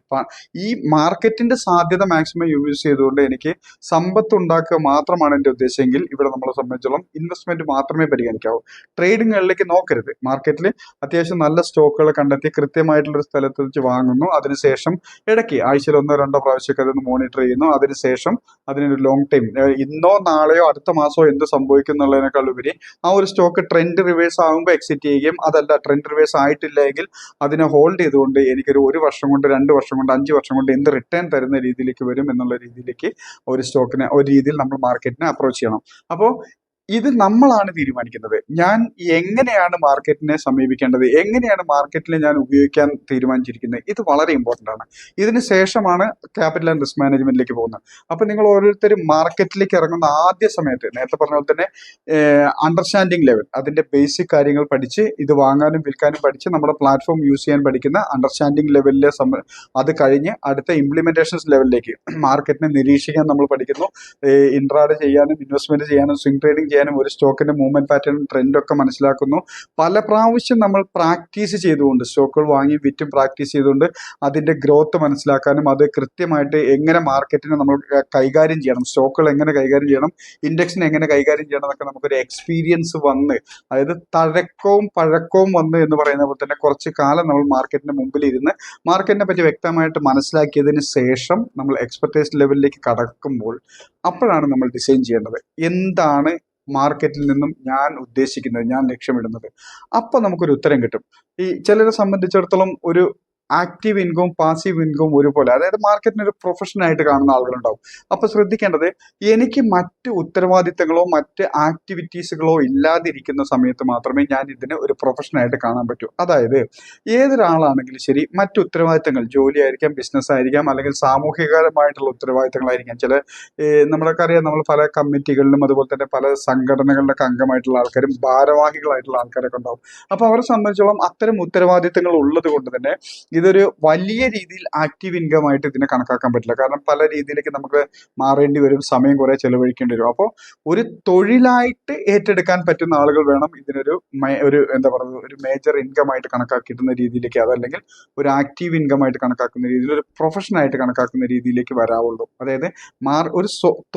A: ഈ മാർക്കറ്റിന്റെ സാധ്യത മാക്സിമം യൂസ് ചെയ്തുകൊണ്ട് എനിക്ക് സമ്പത്ത് ഉണ്ടാക്കുക മാത്രമാണ് എൻ്റെ ഉദ്ദേശമെങ്കിൽ ഇവിടെ നമ്മളെ സംബന്ധിച്ചോളം ഇൻവെസ്റ്റ്മെന്റ് മാത്രമേ പരിഗണിക്കാവൂ. ട്രേഡിങ്ങുകളിലേക്ക് നോക്കരുത്. മാർക്കറ്റിൽ അത്യാവശ്യം നല്ല സ്റ്റോക്കുകൾ കണ്ടെത്തി കൃത്യമായിട്ടുള്ളൊരു സ്ഥലത്ത് വെച്ച് വാങ്ങുന്നു, അതിനുശേഷം ഇടയ്ക്ക് ആഴ്ചയിൽ 1-2 പ്രാവശ്യമൊക്കെ അതൊന്ന് മോണിറ്റർ ചെയ്യുന്നു, അതിനുശേഷം അതിനൊരു ലോങ് ടൈം, ഇന്നോ നാളെയോ അടുത്ത മാസമോ എന്ത് സംഭവിക്കും എന്നുള്ളതിനേക്കാൾ ഉപരി ആ ഒരു സ്റ്റോക്ക് ട്രെൻഡ് റിവേഴ്സ് ആകുമ്പോൾ എക്സിറ്റ് ചെയ്യുകയും, അതല്ല ട്രെൻഡ് റിവേഴ്സ് ആയിട്ടില്ല എങ്കിൽ അതിനെ ഹോൾഡ് ചെയ്തുകൊണ്ട് എനിക്കൊരു 1 വർഷം കൊണ്ട് 2 വർഷം കൊണ്ട് 5 വർഷം കൊണ്ട് എന്ത് റിട്ടേൺ തരുന്ന രീതിയിലേക്ക് വരും എന്നുള്ള രീതിയിലേക്ക് ഒരു സ്റ്റോക്കിനെ ഒരു രീതിയിൽ നമ്മൾ മാർക്കറ്റിനെ അപ്രോച്ച് ചെയ്യണം. അപ്പോൾ ഇത് നമ്മളാണ് തീരുമാനിക്കുന്നത്. ഞാൻ എങ്ങനെയാണ് മാർക്കറ്റിനെ സമീപിക്കേണ്ടത്, എങ്ങനെയാണ് മാർക്കറ്റിനെ ഞാൻ ഉപയോഗിക്കാൻ തീരുമാനിച്ചിരിക്കുന്നത്, ഇത് വളരെ ഇമ്പോർട്ടൻ്റ് ആണ്. ഇതിന് ശേഷമാണ് ക്യാപിറ്റൽ ആൻഡ് റിസ്ക് മാനേജ്മെന്റിലേക്ക് പോകുന്നത്. അപ്പൊ നിങ്ങൾ ഓരോരുത്തരും മാർക്കറ്റിലേക്ക് ഇറങ്ങുന്ന ആദ്യ സമയത്ത് നേരത്തെ പറഞ്ഞ പോലെ തന്നെ അണ്ടർസ്റ്റാൻഡിങ് ലെവൽ, അതിന്റെ ബേസിക് കാര്യങ്ങൾ പഠിച്ച് ഇത് വാങ്ങാനും വിൽക്കാനും പഠിച്ച് നമ്മുടെ പ്ലാറ്റ്ഫോം യൂസ് ചെയ്യാൻ പഠിക്കുന്ന അണ്ടർസ്റ്റാൻഡിങ് ലെവലിലെ അത് കഴിഞ്ഞ് അടുത്ത ഇംപ്ലിമെന്റേഷൻസ് ലെവലിലേക്ക് മാർക്കറ്റിനെ നിരീക്ഷിക്കാൻ നമ്മൾ പഠിക്കുന്നു. ഇൻട്രാഡേ ചെയ്യാനും ഇൻവെസ്റ്റ്മെന്റ് ചെയ്യാനും സ്വിംഗ് ട്രേഡിംഗ് ചെയ്യാനും ഒരു സ്റ്റോക്കിന്റെ മൂവ്മെന്റ് പാറ്റേൺ ട്രെൻഡൊക്കെ മനസ്സിലാക്കുന്നു. പല പ്രാവശ്യം നമ്മൾ പ്രാക്ടീസ് ചെയ്തുകൊണ്ട് സ്റ്റോക്കുകൾ വാങ്ങി വിറ്റും പ്രാക്ടീസ് ചെയ്തുകൊണ്ട് അതിന്റെ ഗ്രോത്ത് മനസ്സിലാക്കാനും അത് കൃത്യമായിട്ട് എങ്ങനെ മാർക്കറ്റിനെ നമ്മൾ കൈകാര്യം ചെയ്യണം, സ്റ്റോക്കുകൾ എങ്ങനെ കൈകാര്യം ചെയ്യണം, ഇൻഡെക്സിനെ എങ്ങനെ കൈകാര്യം ചെയ്യണം എന്നൊക്കെ നമുക്കൊരു എക്സ്പീരിയൻസ് വന്ന്, അതായത് തഴക്കവും പഴക്കവും വന്ന് എന്ന് പറയുന്ന പോലെ തന്നെ കുറച്ച് കാലം നമ്മൾ മാർക്കറ്റിന്റെ മുമ്പിൽ ഇരുന്ന് മാർക്കറ്റിനെ പറ്റി വ്യക്തമായിട്ട് മനസ്സിലാക്കിയതിന് ശേഷം നമ്മൾ എക്സ്പെർട്ടൈസ് ലെവലിലേക്ക് കടക്കുമ്പോൾ അപ്പോഴാണ് നമ്മൾ ഡിസൈൻ ചെയ്യേണ്ടത് എന്താണ് മാർക്കറ്റിൽ നിന്നും ഞാൻ ഉദ്ദേശിക്കുന്നത്, ഞാൻ ലക്ഷ്യമിടുന്നത്. അപ്പൊ നമുക്കൊരു ഉത്തരം കിട്ടും. ഈ ചിലരെ സംബന്ധിച്ചിടത്തോളം ഒരു ആക്റ്റീവ് ഇൻകവും പാസീവ് ഇൻകവും ഒരുപോലെ, അതായത് മാർക്കറ്റിനെ ഒരു പ്രൊഫഷൻ ആയിട്ട് കാണുന്ന ആളുകളുണ്ടാവും. അപ്പൊ ശ്രദ്ധിക്കേണ്ടത്, എനിക്ക് മറ്റ് ഉത്തരവാദിത്തങ്ങളോ മറ്റ് ആക്ടിവിറ്റീസുകളോ ഇല്ലാതിരിക്കുന്ന സമയത്ത് മാത്രമേ ഞാൻ ഇതിനെ ഒരു പ്രൊഫഷനായിട്ട് കാണാൻ പറ്റൂ. അതായത് ഏതൊരാളാണെങ്കിലും ശരി, മറ്റു ഉത്തരവാദിത്തങ്ങൾ, ജോലി ആയിരിക്കാം, ബിസിനസ് ആയിരിക്കാം, അല്ലെങ്കിൽ സാമൂഹികമായിട്ടുള്ള ഉത്തരവാദിത്തങ്ങളായിരിക്കാം. ചില നമ്മളൊക്കെ അറിയാം, നമ്മൾ പല കമ്മിറ്റികളിലും അതുപോലെ തന്നെ പല സംഘടനകളിലൊക്കെ അംഗമായിട്ടുള്ള ആൾക്കാരും ഭാരവാഹികളായിട്ടുള്ള ആൾക്കാരൊക്കെ ഉണ്ടാവും. അപ്പൊ അവരെ സംബന്ധിച്ചോളം അത്തരം ഉത്തരവാദിത്തങ്ങൾ ഉള്ളത് കൊണ്ട് തന്നെ ഇതൊരു വലിയ രീതിയിൽ ആക്റ്റീവ് ഇൻകം ആയിട്ട് ഇതിനെ കണക്കാക്കാൻ പറ്റില്ല. കാരണം പല രീതിയിലേക്ക് നമുക്ക് മാറേണ്ടി വരും, സമയം കുറെ ചെലവഴിക്കേണ്ടി വരും. അപ്പോൾ ഒരു തൊഴിലായിട്ട് ഏറ്റെടുക്കാൻ പറ്റുന്ന ആളുകൾ വേണം ഇതിനൊരു എന്താ പറയുക, ഒരു മേജർ ഇൻകം ആയിട്ട് കണക്കാക്കിയിട്ടുന്ന രീതിയിലേക്ക്, അതല്ലെങ്കിൽ ഒരു ആക്റ്റീവ് ഇൻകം ആയിട്ട് കണക്കാക്കുന്ന രീതിയിൽ, ഒരു പ്രൊഫഷനായിട്ട് കണക്കാക്കുന്ന രീതിയിലേക്ക് വരാവുള്ളൂ. അതായത് ഒരു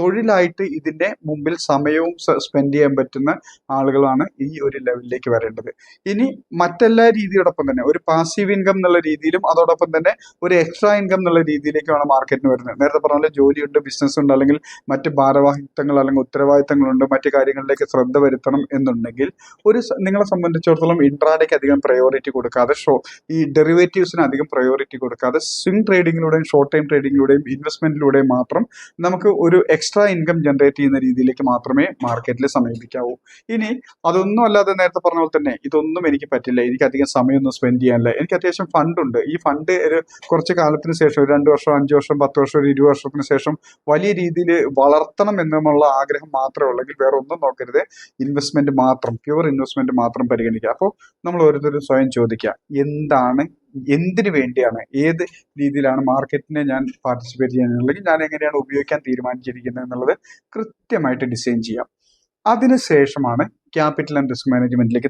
A: തൊഴിലായിട്ട് ഇതിന്റെ മുമ്പിൽ സമയവും സ്പെൻഡ് ചെയ്യാൻ പറ്റുന്ന ആളുകളാണ് ഈ ഒരു ലെവലിലേക്ക് വരേണ്ടത്. ഇനി മറ്റെല്ലാ രീതിയോടൊപ്പം തന്നെ ഒരു പാസീവ് ഇൻകം എന്നുള്ള രീതിയിലും അതോടൊപ്പം തന്നെ ഒരു എക്സ്ട്രാ ഇൻകം എന്നുള്ള രീതിയിലേക്കാണ് മാർക്കറ്റിന് വരുന്നത്. നേരത്തെ പറഞ്ഞ ജോലിയുണ്ട്, ബിസിനസ് ഉണ്ട്, അല്ലെങ്കിൽ മറ്റ് ഭാരവാഹിത്വങ്ങൾ അല്ലെങ്കിൽ ഉത്തരവാദിത്തങ്ങളുണ്ട്, മറ്റു കാര്യങ്ങളിലേക്ക് ശ്രദ്ധ വരുത്തണം എന്നുണ്ടെങ്കിൽ നിങ്ങളെ സംബന്ധിച്ചിടത്തോളം ഇൻട്രാഡേക്ക് അധികം പ്രയോറിറ്റി കൊടുക്കാതെ, ഈ ഡെറിവേറ്റീവ്സിന് അധികം പ്രയോറിറ്റി കൊടുക്കാതെ സ്വിംഗ് ട്രേഡിങ്ങിലൂടെയും ഷോർട്ട് ടൈം ട്രേഡിങ്ങിലൂടെയും ഇൻവെസ്റ്റ്മെന്റിലൂടെയും മാത്രം നമുക്ക് ഒരു എക്സ്ട്രാ ഇൻകം ജനറേറ്റ് ചെയ്യുന്ന രീതിയിലേക്ക് മാത്രമേ മാർക്കറ്റിൽ സമീപിക്കാവൂ. ഇനി അതൊന്നും അല്ലാതെ നേരത്തെ പറഞ്ഞ പോലെ തന്നെ ഇതൊന്നും എനിക്ക് പറ്റില്ല, എനിക്ക് അധികം സമയമൊന്നും സ്പെൻഡ് ചെയ്യാനില്ല, എനിക്ക് അത്യാവശ്യം ഫണ്ടുണ്ട്, ഈ ഫണ്ട് ഒരു കുറച്ച് കാലത്തിന് ശേഷം, ഒരു 2 വർഷം 5 വർഷം 10 വർഷം ഒരു 20 വർഷത്തിന് ശേഷം വലിയ രീതിയിൽ വളർത്തണം എന്നുള്ള ആഗ്രഹം മാത്രമേ ഉള്ളെങ്കിൽ വേറെ ഒന്നും നോക്കരുത്, ഇൻവെസ്റ്റ്മെന്റ് മാത്രം, പ്യുവർ ഇൻവെസ്റ്റ്മെന്റ് മാത്രം പരിഗണിക്കുക. അപ്പോൾ നമ്മൾ ഓരോരുത്തരും സ്വയം ചോദിക്കുക, എന്തിനു വേണ്ടിയാണ്, ഏത് രീതിയിലാണ് മാർക്കറ്റിനെ ഞാൻ പാർട്ടിസിപ്പേറ്റ് ചെയ്യാനുള്ളത്, ഞാൻ എങ്ങനെയാണ് ഉപയോഗിക്കാൻ തീരുമാനിച്ചിരിക്കുന്നത് എന്നുള്ളത് കൃത്യമായിട്ട് ഡിസൈൻ ചെയ്യാം. അതിനുശേഷമാണ് ക്യാപിറ്റൽ ആൻഡ് റിസ്ക് മാനേജ്മെന്റിലേക്ക്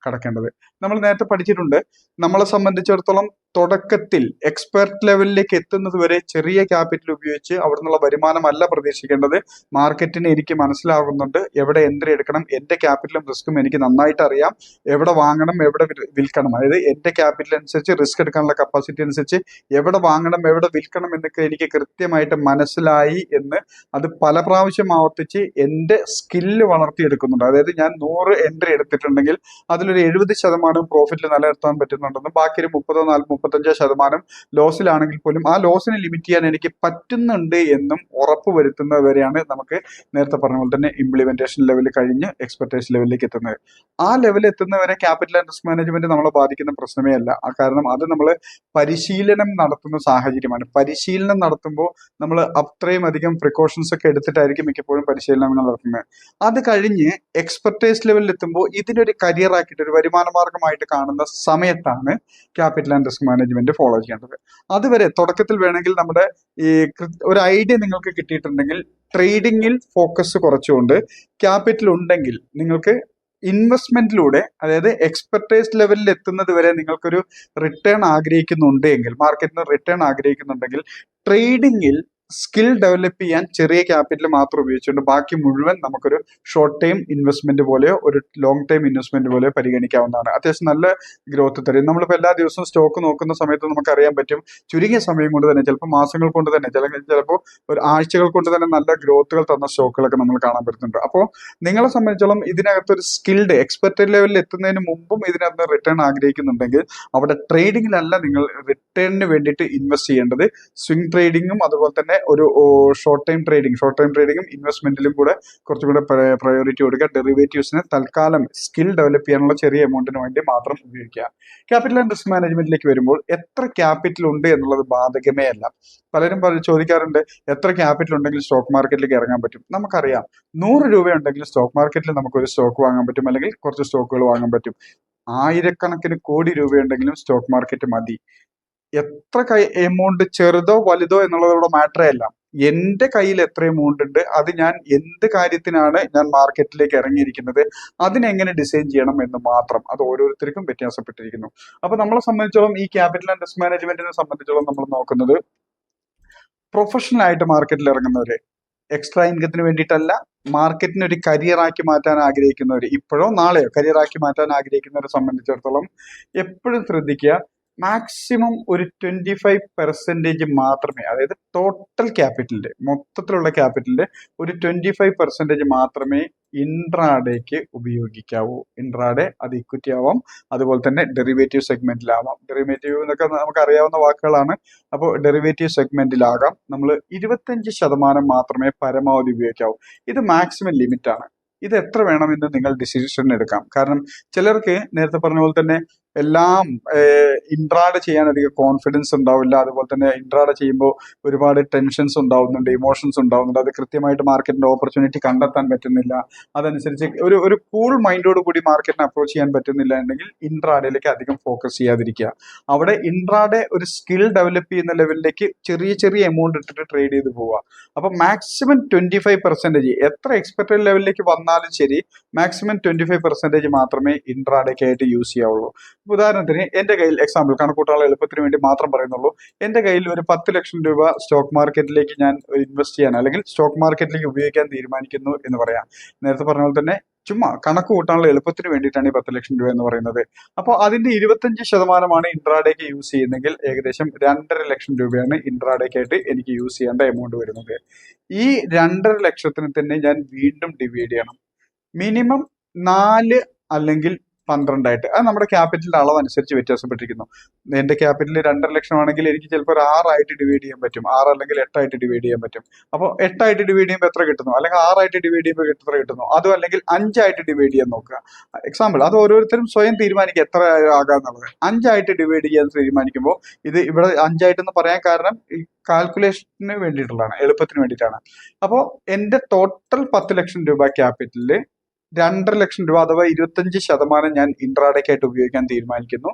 A: കടക്കേണ്ടത്. നമ്മൾ നേരത്തെ പഠിച്ചിട്ടുണ്ട്, നമ്മളെ സംബന്ധിച്ചിടത്തോളം തുടക്കത്തിൽ എക്സ്പെർട്ട് ലെവലിലേക്ക് എത്തുന്നത് വരെ ചെറിയ ക്യാപിറ്റൽ ഉപയോഗിച്ച് അവിടെ നിന്നുള്ള വരുമാനമല്ല പ്രതീക്ഷിക്കേണ്ടത്. മാർക്കറ്റിന് എനിക്ക് മനസ്സിലാകുന്നുണ്ട്, എവിടെ എൻട്രി എടുക്കണം, എന്റെ ക്യാപിറ്റലും റിസ്ക്കും എനിക്ക് നന്നായിട്ട് അറിയാം, എവിടെ വാങ്ങണം എവിടെ വിൽക്കണം, അതായത് എന്റെ ക്യാപിറ്റൽ അനുസരിച്ച് റിസ്ക് എടുക്കാനുള്ള കപ്പാസിറ്റി അനുസരിച്ച് എവിടെ വാങ്ങണം എവിടെ വിൽക്കണം എന്നൊക്കെ എനിക്ക് കൃത്യമായിട്ട് മനസ്സിലായി എന്ന് അത് പല പ്രാവശ്യം ആവർത്തിച്ച് എന്റെ സ്കില്ല് വളർത്തിയെടുക്കുന്നുണ്ട്. അതായത് ഞാൻ 100 എൻട്രി എടുത്തിട്ടുണ്ടെങ്കിൽ അതിലൊരു 70% പ്രോഫിറ്റിൽ നിലനിർത്താൻ പറ്റുന്നുണ്ടെന്നും ബാക്കി ഒരു 30-35% ലോസിലാണെങ്കിൽ പോലും ആ ലോസിനെ ലിമിറ്റ് ചെയ്യാൻ എനിക്ക് പറ്റുന്നുണ്ട് എന്നും ഉറപ്പ് വരുത്തുന്നത് വരെയാണ് നമുക്ക് നേരത്തെ പറഞ്ഞ പോലെ തന്നെ ഇംപ്ലിമെന്റേഷൻ ലെവൽ കഴിഞ്ഞ് എക്സ്പെർട്ടൈസ് ലെവലിലേക്ക് എത്തുന്നത്. ആ ലെവലിൽ എത്തുന്നവരെ ക്യാപിറ്റൽ ആൻഡ് റിസ്ക് മാനേജ്മെന്റ് നമ്മളെ ബാധിക്കുന്ന പ്രശ്നമേ അല്ല. കാരണം അത് നമ്മൾ പരിശീലനം നടത്തുന്ന സാഹചര്യമാണ്. പരിശീലനം നടത്തുമ്പോൾ നമ്മൾ അത്രയും അധികം പ്രിക്കോഷൻസ് ഒക്കെ എടുത്തിട്ടായിരിക്കും മിക്കപ്പോഴും പരിശീലനങ്ങൾ നടത്തുന്നത്. അത് കഴിഞ്ഞ് എക്സ്പെർട്ടൈസ് ലെവലിൽ എത്തുമ്പോൾ ഇതിനൊരു കരിയർ ആക്കിയിട്ട് ഒരു വരുമാന മാർഗമായിട്ട് കാണുന്ന സമയത്താണ് capital and risk management follow ചെയ്യേണ്ടത്. അതുവരെ തുടക്കത്തിൽ വേണമെങ്കിൽ നമ്മുടെ ഈ ഒരു ഐഡിയ നിങ്ങൾക്ക് കിട്ടിയിട്ടുണ്ടെങ്കിൽ ട്രേഡിങ്ങിൽ ഫോക്കസ് കുറച്ചുകൊണ്ട് ക്യാപിറ്റൽ ഉണ്ടെങ്കിൽ നിങ്ങൾക്ക് ഇൻവെസ്റ്റ്മെന്റിലൂടെ, അതായത് എക്സ്പെർട്ടൈസ് ലെവലിൽ എത്തുന്നത് വരെ നിങ്ങൾക്കൊരു റിട്ടേൺ ആഗ്രഹിക്കുന്നുണ്ടെങ്കിൽ, മാർക്കറ്റിന് റിട്ടേൺ ആഗ്രഹിക്കുന്നുണ്ടെങ്കിൽ ട്രേഡിങ്ങിൽ സ്കിൽ ഡെവലപ്പ് ചെയ്യാൻ ചെറിയ ക്യാപിറ്റൽ മാത്രം ഉപയോഗിച്ചുകൊണ്ട് ബാക്കി മുഴുവൻ നമുക്കൊരു ഷോർട്ട് ടൈം ഇൻവെസ്റ്റ്മെന്റ് പോലെയോ ഒരു ലോങ് ടൈം ഇൻവെസ്റ്റ്മെന്റ് പോലെയോ പരിഗണിക്കാവുന്നതാണ്. അത്യാവശ്യം നല്ല ഗ്രോത്ത് തരും. നമ്മളിപ്പോൾ എല്ലാ ദിവസവും സ്റ്റോക്ക് നോക്കുന്ന സമയത്ത് നമുക്ക് അറിയാൻ പറ്റും, ചുരുങ്ങിയ സമയം കൊണ്ട് തന്നെ, ചിലപ്പോൾ മാസങ്ങൾ കൊണ്ട് തന്നെ, ചിലപ്പോൾ ഒരു ആഴ്ചകൾ കൊണ്ട് തന്നെ നല്ല ഗ്രോത്തുകൾ തന്ന സ്റ്റോക്കുകളൊക്കെ നമ്മൾ കാണാൻ പറ്റുന്നുണ്ട്. അപ്പോൾ നിങ്ങളെ സംബന്ധിച്ചോളം ഇതിനകത്തൊരു സ്കിൽഡ് എക്സ്പെർട്ട് ലെവലിൽ എത്തുന്നതിന് മുമ്പും ഇതിനകത്ത് റിട്ടേൺ ആഗ്രഹിക്കുന്നുണ്ടെങ്കിൽ അവിടെ ട്രേഡിങ്ങിലല്ല നിങ്ങൾ റിട്ടേണിന് വേണ്ടിയിട്ട് ഇൻവെസ്റ്റ് ചെയ്യേണ്ടത്, സ്വിംഗ് ട്രേഡിങ്ങും അതുപോലെ തന്നെ ഒരു ഷോർട്ട് ടൈം ട്രേഡിങ്ങും ഇൻവെസ്റ്റ്മെന്റിലും കൂടെ കുറച്ചും കൂടെ പ്രയോറിറ്റി കൊടുക്കുക. ഡെറിവേറ്റീവ്സിന് തൽക്കാലം സ്കിൽ ഡെവലപ്പ് ചെയ്യാനുള്ള ചെറിയ എമൗണ്ടിന് വേണ്ടി മാത്രം ഉപയോഗിക്കുക. ക്യാപിറ്റൽ ആൻഡ് റിസ്ക് മാനേജ്മെന്റിലേക്ക് വരുമ്പോൾ എത്ര ക്യാപിറ്റൽ ഉണ്ട് എന്നുള്ളത് ബാധകമേ അല്ല. പലരും ചോദിക്കാറുണ്ട്, എത്ര ക്യാപിറ്റൽ ഉണ്ടെങ്കിൽ സ്റ്റോക്ക് മാർക്കറ്റിലേക്ക് ഇറങ്ങാൻ പറ്റും? നമുക്കറിയാം, 100 രൂപ ഉണ്ടെങ്കിൽ സ്റ്റോക്ക് മാർക്കറ്റിൽ നമുക്കൊരു സ്റ്റോക്ക് വാങ്ങാൻ പറ്റും, അല്ലെങ്കിൽ കുറച്ച് സ്റ്റോക്കുകൾ വാങ്ങാൻ പറ്റും. ആയിരക്കണക്കിന് കോടി രൂപയുണ്ടെങ്കിലും സ്റ്റോക്ക് മാർക്കറ്റ് മതി. എത്ര എമൗണ്ട് ചെറുതോ വലുതോ എന്നുള്ളതോടെ മാറ്ററേ അല്ല. എന്റെ കയ്യിൽ എത്ര എമൗണ്ട് ഉണ്ട്, അത് ഞാൻ എന്ത് കാര്യത്തിനാണ് ഞാൻ മാർക്കറ്റിലേക്ക് ഇറങ്ങിയിരിക്കുന്നത്, അതിനെങ്ങനെ ഡിസൈൻ ചെയ്യണം എന്ന് മാത്രം. അത് ഓരോരുത്തർക്കും വ്യത്യാസപ്പെട്ടിരിക്കുന്നു. അപ്പൊ നമ്മളെ സംബന്ധിച്ചോളം ഈ ക്യാപിറ്റൽ ആൻഡ് റിസ്ക് മാനേജ്മെന്റിനെ സംബന്ധിച്ചോളം നമ്മൾ നോക്കുന്നത് പ്രൊഫഷണൽ ആയിട്ട് മാർക്കറ്റിൽ ഇറങ്ങുന്നവര്, എക്സ്ട്രാ ഇൻകത്തിന് വേണ്ടിയിട്ടല്ല, മാർക്കറ്റിനെ ഒരു കരിയറാക്കി മാറ്റാൻ ആഗ്രഹിക്കുന്നവർ, ഇപ്പോഴോ നാളെയോ കരിയറാക്കി മാറ്റാൻ ആഗ്രഹിക്കുന്നവരെ സംബന്ധിച്ചിടത്തോളം എപ്പോഴും ശ്രദ്ധിക്കുക, മാക്സിമം ഒരു 25% മാത്രമേ, അതായത് ടോട്ടൽ ക്യാപിറ്റലിന്റെ മൊത്തത്തിലുള്ള ക്യാപിറ്റലിന്റെ ഒരു 25% മാത്രമേ ഇൻട്രാഡേക്ക് ഉപയോഗിക്കാവൂ. ഇൻട്രാഡേ അത് ഇക്വിറ്റി ആവാം, അതുപോലെ തന്നെ ഡെറിവേറ്റീവ് സെഗ്മെന്റിലാവാം. ഡെറിവേറ്റീവ് എന്നൊക്കെ നമുക്ക് അറിയാവുന്ന വാക്കുകളാണ്. അപ്പോൾ ഡെറിവേറ്റീവ് സെഗ്മെന്റിലാകാം. നമ്മൾ 25% മാത്രമേ പരമാവധി ഉപയോഗിക്കാവൂ. ഇത് മാക്സിമം ലിമിറ്റ് ആണ്. ഇത് എത്ര വേണമെന്ന് നിങ്ങൾ ഡിസിഷൻ എടുക്കാം. കാരണം ചിലർക്ക് നേരത്തെ പറഞ്ഞ പോലെ തന്നെ എല്ലാം ഇൻട്രാഡ് ചെയ്യാൻ അധികം കോൺഫിഡൻസ് ഉണ്ടാവില്ല. അതുപോലെ തന്നെ ഇൻട്രാഡ് ചെയ്യുമ്പോൾ ഒരുപാട് ടെൻഷൻസ് ഉണ്ടാവുന്നുണ്ട്, ഇമോഷൻസ് ഉണ്ടാവുന്നുണ്ട്. അത് കൃത്യമായിട്ട് മാർക്കറ്റിന്റെ ഓപ്പർച്യൂണിറ്റി കണ്ടെത്താൻ പറ്റുന്നില്ല. അതനുസരിച്ച് ഒരു കൂൾ മൈൻഡോട് കൂടി മാർക്കറ്റിനെ അപ്രോച്ച് ചെയ്യാൻ പറ്റുന്നില്ല എന്നുണ്ടെങ്കിൽ ഇൻട്രാഡേയിലേക്ക് അധികം ഫോക്കസ് ചെയ്യാതിരിക്കുക. അവിടെ ഇൻട്രാഡേ ഒരു സ്കിൽ ഡെവലപ്പ് ചെയ്യുന്ന ലെവലിലേക്ക് ചെറിയ ചെറിയ എമൗണ്ട് ഇട്ടിട്ട് ട്രേഡ് ചെയ്ത് പോവുക. അപ്പൊ മാക്സിമം 25%, എത്ര എക്സ്പെക്ടഡ് ലെവലിലേക്ക് വന്നാലും ശരി, മാക്സിമം 25% മാത്രമേ ഇൻട്രാഡേക്കായിട്ട് യൂസ് ചെയ്യാവുള്ളൂ. ഉദാഹരണത്തിന് എന്റെ കയ്യിൽ, എക്സാമ്പിൾ കണക്കൂട്ടാനുള്ള എളുപ്പത്തിന് വേണ്ടി മാത്രം പറയുന്നുള്ളൂ, എന്റെ കയ്യിൽ ഒരു 10 ലക്ഷം രൂപ സ്റ്റോക്ക് മാർക്കറ്റിലേക്ക് ഞാൻ ഇൻവെസ്റ്റ് ചെയ്യാൻ, അല്ലെങ്കിൽ സ്റ്റോക്ക് മാർക്കറ്റിലേക്ക് ഉപയോഗിക്കാൻ തീരുമാനിക്കുന്നു എന്ന് പറയാം. നേരത്തെ പറഞ്ഞ പോലെ തന്നെ ചുമ്മാ കണക്ക് കൂട്ടാനുള്ള എളുപ്പത്തിന് വേണ്ടിയിട്ടാണ് ഈ 10 ലക്ഷം രൂപ എന്ന് പറയുന്നത്. അപ്പോൾ അതിന്റെ 25% ഇൻട്രാഡേക്ക് യൂസ് ചെയ്യുന്നെങ്കിൽ ഏകദേശം 2.5 ലക്ഷം രൂപയാണ് ഇൻട്രാഡേക്കായിട്ട് എനിക്ക് യൂസ് ചെയ്യേണ്ട എമൗണ്ട് വരുന്നത്. ഈ 2.5 ലക്ഷത്തിന് തന്നെ ഞാൻ വീണ്ടും ഡിവൈഡ് ചെയ്യണം. മിനിമം 4 അല്ലെങ്കിൽ 12 ആയിട്ട്. അത് നമ്മുടെ ക്യാപിറ്റലിന്റെ അളവ് അനുസരിച്ച് വ്യത്യാസപ്പെട്ടിരിക്കുന്നു. എന്റെ ക്യാപിറ്റൽ 2.5 ലക്ഷം ആണെങ്കിൽ എനിക്ക് ചിലപ്പോൾ ഒരു 6 ആയിട്ട് ഡിവൈഡ് ചെയ്യാൻ പറ്റും, 6 അല്ലെങ്കിൽ 8 ആയിട്ട് ഡിവൈഡ് ചെയ്യാൻ പറ്റും. അപ്പോൾ 8 ആയിട്ട് ഡിവൈഡ് ചെയ്യുമ്പോൾ എത്ര കിട്ടുന്നു, അല്ലെങ്കിൽ 6 ആയിട്ട് ഡിവൈഡ് ചെയ്യുമ്പോൾ എത്ര കിട്ടുന്നു, അതും അല്ലെങ്കിൽ 5 ആയിട്ട് ഡിവൈഡ് ചെയ്യാൻ നോക്കുക. എക്സാമ്പിൾ, അത് ഓരോരുത്തരും സ്വയം തീരുമാനിക്കുക എത്ര ആകാന്നുള്ളത്. 5 ആയിട്ട് ഡിവൈഡ് ചെയ്യാൻ തീരുമാനിക്കുമ്പോൾ, ഇത് ഇവിടെ 5 ആയിട്ടെന്ന് പറയാൻ കാരണം ഈ കാൽക്കുലേഷന് വേണ്ടിയിട്ടുള്ളതാണ്, എളുപ്പത്തിന് വേണ്ടിയിട്ടാണ്. അപ്പോൾ എന്റെ ടോട്ടൽ 10 ലക്ഷം രൂപ ക്യാപിറ്റലില് 2.5 ലക്ഷം രൂപ അഥവാ 25% ഞാൻ ഇൻട്രാഡേക്കായിട്ട് ഉപയോഗിക്കാൻ തീരുമാനിക്കുന്നു.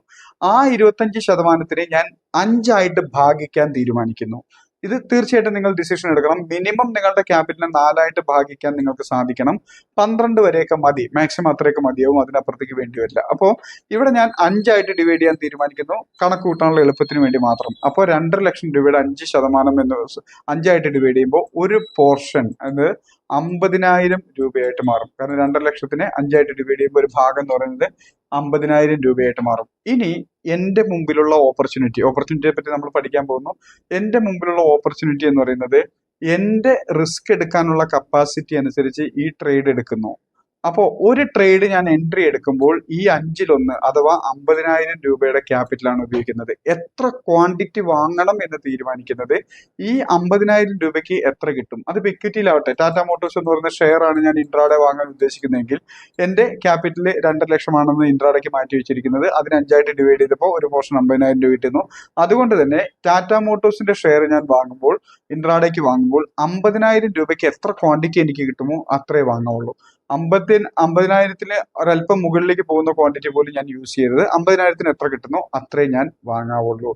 A: ആ 25%നെ ഞാൻ 5 ആയിട്ട് ഭാഗിക്കാൻ തീരുമാനിക്കുന്നു. ഇത് തീർച്ചയായിട്ടും നിങ്ങൾ ഡിസിഷൻ എടുക്കണം. മിനിമം നിങ്ങളുടെ ക്യാപിറ്റലിനെ 4 ആയിട്ട് ഭാഗിക്കാൻ നിങ്ങൾക്ക് സാധിക്കണം. 12 വരെയൊക്കെ മതി, മാക്സിമം അത്രയൊക്കെ മതിയാവും, അതിനപ്പുറത്തേക്ക് വേണ്ടി വരില്ല. അപ്പോൾ ഇവിടെ ഞാൻ 5 ആയിട്ട് ഡിവൈഡ് ചെയ്യാൻ തീരുമാനിക്കുന്നു, കണക്ക് കൂട്ടാനുള്ള എളുപ്പത്തിന് വേണ്ടി മാത്രം. അപ്പോൾ 2.5 ലക്ഷം രൂപയുടെ 5% എന്ന് 5 ആയിട്ട് ഡിവൈഡ് ചെയ്യുമ്പോൾ ഒരു പോർഷൻ, അത് 50,000 രൂപയായിട്ട് മാറും. കാരണം 2.5 ലക്ഷത്തിനെ 5 ആയിട്ട് ഡിവൈഡ് ചെയ്യുമ്പോൾ ഒരു ഭാഗം എന്ന് പറയുന്നത് 50,000 രൂപയായിട്ട് മാറും. ഇനി എന്റെ മുമ്പിലുള്ള ഓപ്പർച്യൂണിറ്റിയെ പറ്റി നമ്മൾ പഠിക്കാൻ പോകുന്നു. എന്റെ മുമ്പിലുള്ള ഓപ്പർച്യൂണിറ്റി എന്ന് പറയുന്നത് എന്റെ റിസ്ക് എടുക്കാനുള്ള കപ്പാസിറ്റി അനുസരിച്ച് ഈ ട്രേഡ് എടുക്കുന്നു. അപ്പോൾ ഒരു ട്രേഡ് ഞാൻ എൻട്രി എടുക്കുമ്പോൾ ഈ 5-1 അഥവാ 50,000 രൂപയുടെ ക്യാപിറ്റലാണ് ഉപയോഗിക്കുന്നത്. എത്ര ക്വാണ്ടിറ്റി വാങ്ങണം എന്ന് തീരുമാനിക്കുന്നത് ഈ 50,000 രൂപയ്ക്ക് എത്ര കിട്ടും. അത് ഇക്വിറ്റിയിലാവട്ടെ, ടാറ്റ മോട്ടോഴ്സ് എന്ന് പറയുന്ന ഷെയർ ആണ് ഞാൻ ഇൻട്രാഡേ വാങ്ങാൻ ഉദ്ദേശിക്കുന്നതെങ്കിൽ എന്റെ ക്യാപിറ്റൽ 2.5 ലക്ഷമാണെന്ന് ഇൻട്രാഡേക്ക് മാറ്റി വെച്ചിരിക്കുന്നത്. അതിന് 5 ആയിട്ട് ഡിവൈഡ് ചെയ്തപ്പോൾ ഒരു പോർഷൻ 50,000 രൂപ കിട്ടുന്നു. അതുകൊണ്ട് തന്നെ ടാറ്റ മോട്ടോഴ്സിന്റെ ഷെയർ ഞാൻ വാങ്ങുമ്പോൾ, ഇൻട്രാഡേക്ക് വാങ്ങുമ്പോൾ 50,000 രൂപയ്ക്ക് എത്ര ക്വാണ്ടിറ്റി എനിക്ക് കിട്ടുമോ അത്രേ വാങ്ങാവുള്ളൂ. 50,000-ന് ഒരല്പം മുകളിലേക്ക് പോകുന്ന ക്വാണ്ടിറ്റി പോലും ഞാൻ യൂസ് ചെയ്യരുത്. 50,000-ന് എത്ര കിട്ടുന്നോ അത്രേ ഞാൻ വാങ്ങാവുള്ളൂ.